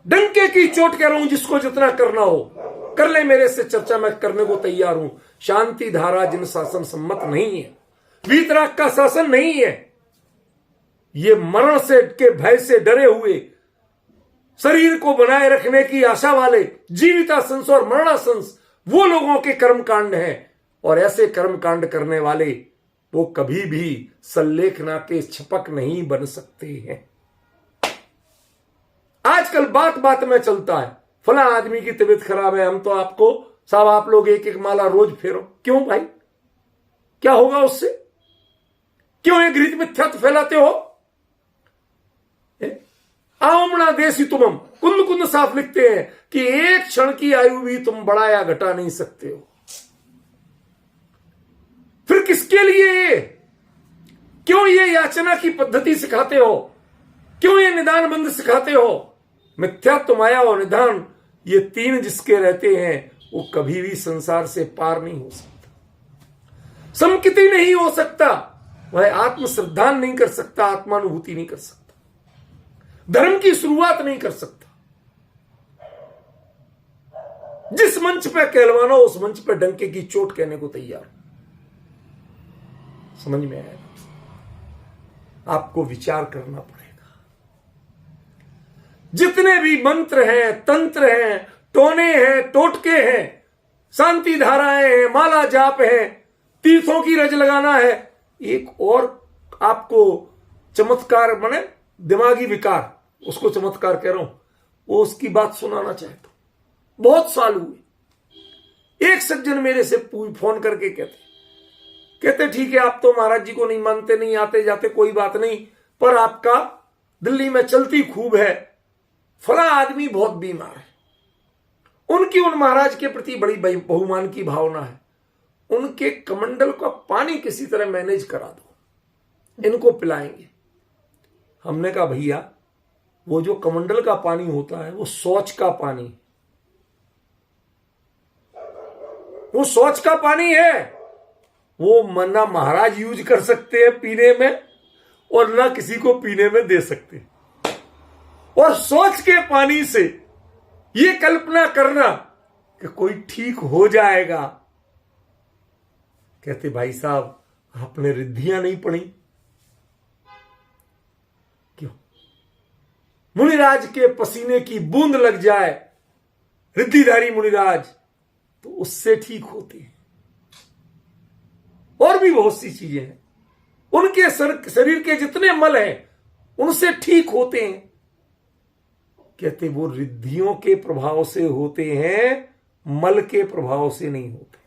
डंके की चोट कह रहा हूं, जिसको जितना करना हो कर ले, मेरे से चर्चा मैं करने को तैयार हूं। शांति धारा जिन शासन सम्मत नहीं है, वीतराग का शासन नहीं है। ये मरण से के भय से डरे हुए, शरीर को बनाए रखने की आशा वाले जीविताशंस और मरणाशंस वो लोगों के कर्मकांड हैं। और ऐसे कर्मकांड करने वाले वो कभी भी सल्लेखना के छपक नहीं बन सकते हैं। आजकल बात बात में चलता है, फला आदमी की तबीयत खराब है, हम तो आपको साहब आप लोग 1-1 माला रोज फेरो। क्यों भाई, क्या होगा उससे? क्यों ये घृत मिथ्यात्व फैलाते हो? आमना देसी तुमम, कुंद कुंद साफ लिखते हैं कि एक क्षण की आयु भी तुम बढ़ा या घटा नहीं सकते हो। फिर किसके लिए ये? क्यों ये याचना की पद्धति सिखाते हो? क्यों ये निदान बंद सिखाते हो? मिथ्यात्व, माया और निदान, ये 3 जिसके रहते हैं वो कभी भी संसार से पार नहीं हो सकता, समकिति नहीं हो सकता, वह आत्मश्रद्धान नहीं कर सकता, आत्मानुभूति नहीं कर सकता, धर्म की शुरुआत नहीं कर सकता। जिस मंच पे कहलवाना उस मंच पे डंके की चोट कहने को तैयार। समझ में आया? आपको विचार करना पड़ेगा। जितने भी मंत्र हैं, तंत्र हैं, टोने हैं, टोटके हैं, शांति धाराएं हैं, माला जाप है, तीर्थों की रज लगाना है, एक और आपको चमत्कार, माने दिमागी विकार, उसको चमत्कार कह रहा हूं, वो उसकी बात सुनाना चाहता हूं। बहुत साल हुए, एक सज्जन मेरे से फोन करके कहते ठीक है, आप तो महाराज जी को नहीं मानते, नहीं आते जाते, कोई बात नहीं, पर आपका दिल्ली में चलती खूब है, फला आदमी बहुत बीमार है, उनकी उन महाराज के प्रति बड़ी बहुमान की भावना है, उनके कमंडल का पानी किसी तरह मैनेज करा दो, इनको पिलाएंगे। हमने कहा भैया, वो जो कमंडल का पानी होता है वो शौच का पानी, वो शौच का पानी है, वो ना महाराज यूज कर सकते हैं पीने में और ना किसी को पीने में दे सकते। और शौच के पानी से ये कल्पना करना कि कोई ठीक हो जाएगा, कहते भाई साहब आपने रिद्धियां नहीं पढ़ी क्यों? मुनिराज के पसीने की बूंद लग जाए, रिद्धिधारी मुनिराज, तो उससे ठीक होते हैं। और भी बहुत सी चीजें हैं, उनके शरीर के जितने मल हैं उनसे ठीक होते हैं। कहते वो रिद्धियों के प्रभाव से होते हैं, मल के प्रभाव से नहीं होते,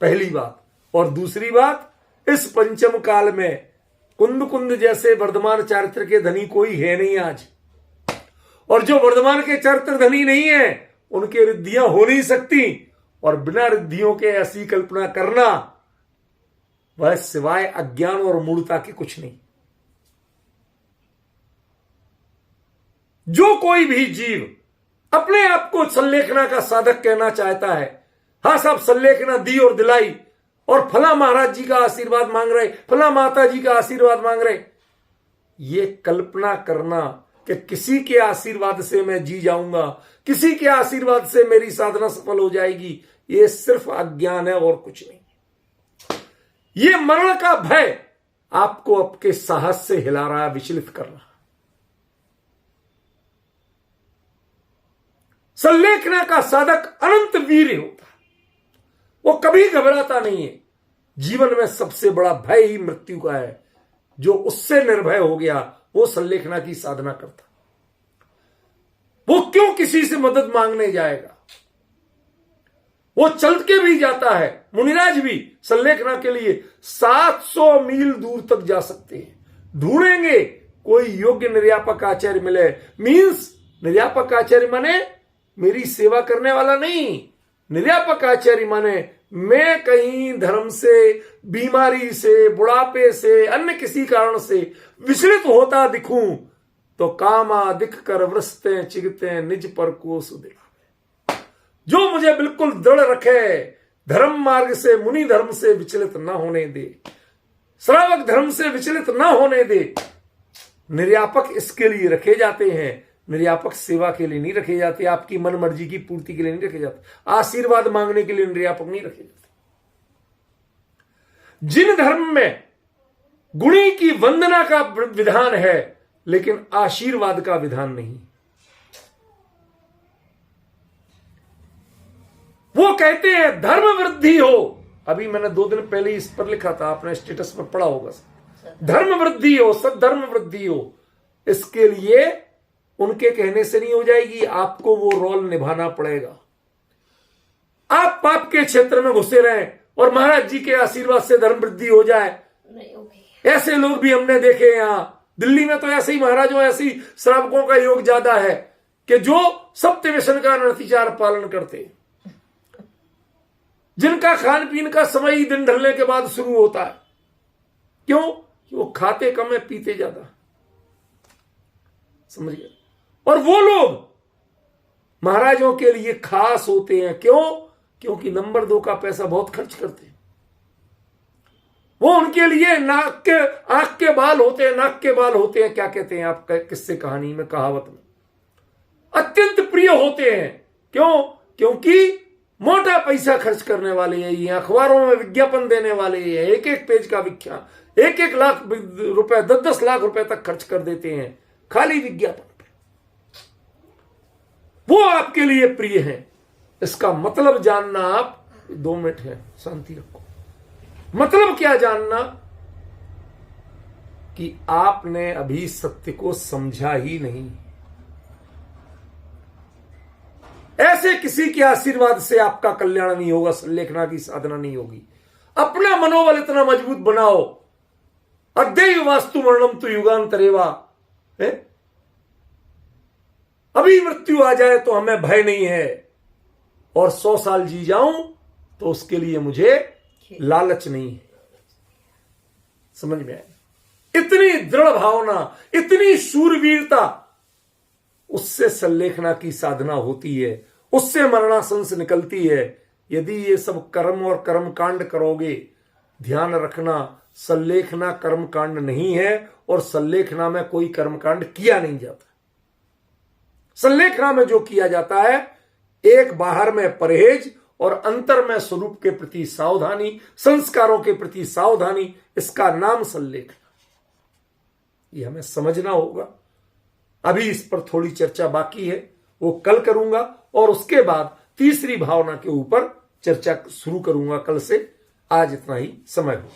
पहली बात। और दूसरी बात, इस पंचम काल में कुंद कुंद जैसे वर्धमान चारित्र के धनी कोई है नहीं आज, और जो वर्धमान के चारित्र धनी नहीं है उनके रिद्धियां हो नहीं सकती, और बिना रिद्धियों के ऐसी कल्पना करना वह सिवाय अज्ञान और मूढ़ता के कुछ नहीं। जो कोई भी जीव अपने आप को संलेखना का साधक कहना चाहता है, हां साहब संलेखना दी और दिलाई, और फला महाराज जी का आशीर्वाद मांग रहे, फला माता जी का आशीर्वाद मांग रहे, ये कल्पना करना कि किसी के आशीर्वाद से मैं जी जाऊंगा, किसी के आशीर्वाद से मेरी साधना सफल हो जाएगी, ये सिर्फ अज्ञान है और कुछ नहीं। ये मरण का भय आपको आपके साहस से हिला रहा है, विचलित कर रहा है। संलेखना का साधक अनंत वीर होता है, वो कभी घबराता नहीं है। जीवन में सबसे बड़ा भय ही मृत्यु का है, जो उससे निर्भय हो गया वो संलेखना की साधना करता। वो क्यों किसी से मदद मांगने जाएगा, वो चल के भी जाता है। मुनिराज भी संलेखना के लिए 700 मील दूर तक जा सकते हैं। ढूंढेंगे कोई योग्य निर्यापक आचार्य मिले, मीन्स निर्यापक आचार्य माने मेरी सेवा करने वाला नहीं, निर्यापक आचार्य माने मैं कहीं धर्म से, बीमारी से, बुढ़ापे से, अन्य किसी कारण से विचलित होता दिखूं तो कामा दिख कर वृस्ते चिगते निज पर को सुदे। जो मुझे बिल्कुल दृढ़ रखे, धर्म मार्ग से, मुनि धर्म से विचलित ना होने दे, श्रावक धर्म से विचलित ना होने दे। निर्यापक इसके लिए रखे जाते हैं, निर्यापक सेवा के लिए नहीं रखे जाते, आपकी मन मर्जी की पूर्ति के लिए नहीं रखे जाते, आशीर्वाद मांगने के लिए निर्यापक नहीं रखे जाते। जिन धर्म में गुणी की वंदना का विधान है लेकिन आशीर्वाद का विधान नहीं, वो कहते हैं धर्म वृद्धि हो। अभी मैंने 2 दिन पहले इस पर लिखा था, आपने स्टेटस पर पढ़ा होगा, धर्म वृद्धि हो, सद्धर्म वृद्धि हो। इसके लिए उनके कहने से नहीं हो जाएगी, आपको वो रोल निभाना पड़ेगा। आप पाप के क्षेत्र में घुसे रहें और महाराज जी के आशीर्वाद से धर्म वृद्धि हो जाए, नहीं होगी। ऐसे लोग भी हमने देखे यहां दिल्ली में। तो ऐसे ही महाराजों, ऐसे ही श्रावकों का योग ज्यादा है कि जो सत्य व्यसन का अनतिचार पालन करते, जिनका खान पीन का समय ही दिन ढलने के बाद शुरू होता है। क्यों? कि वो खाते कम है, पीते ज्यादा, समझ गए। और वो लोग महाराजों के लिए खास होते हैं। क्यों? क्योंकि नंबर 2 का पैसा बहुत खर्च करते हैं। वो उनके लिए नाक के, आंख के बाल होते हैं, नाक के बाल होते हैं, क्या कहते हैं आप किस्से कहानी में, कहावत में, अत्यंत प्रिय होते हैं। क्यों? क्योंकि मोटा पैसा खर्च करने वाले हैं, ये अखबारों में विज्ञापन देने वाले हैं, एक एक पेज का विज्ञापन, 1-1 लाख रुपए, 10-10 लाख रुपए तक खर्च कर देते हैं खाली विज्ञापन पे। वो आपके लिए प्रिय है। इसका मतलब जानना आप, 2 मिनट है, शांति रखो। मतलब क्या जानना कि आपने अभी सत्य को समझा ही नहीं। ऐसे किसी के आशीर्वाद से आपका कल्याण नहीं होगा, संलेखना की साधना नहीं होगी। अपना मनोबल इतना मजबूत बनाओ। अद्यैव वास्तु मरणम तो युगांतरेवा है। अभी मृत्यु आ जाए तो हमें भय नहीं है, और 100 साल जी जाऊं तो उसके लिए मुझे लालच नहीं है। समझ में आए? इतनी दृढ़ भावना, इतनी शूरवीरता, उससे संलेखना की साधना होती है, उससे मरणासंस निकलती है। यदि ये सब कर्म और कर्म कांड करोगे, ध्यान रखना संलेखना कर्म कांड नहीं है, और संलेखना में कोई कर्म कांड किया नहीं जाता। संलेखना में जो किया जाता है, एक बाहर में परहेज और अंतर में स्वरूप के प्रति सावधानी, संस्कारों के प्रति सावधानी, इसका नाम संलेखना। ये हमें समझना होगा। अभी इस पर थोड़ी चर्चा बाकी है, वो कल करूंगा, और उसके बाद तीसरी भावना के ऊपर चर्चा शुरू करूंगा कल से। आज इतना ही समय हो।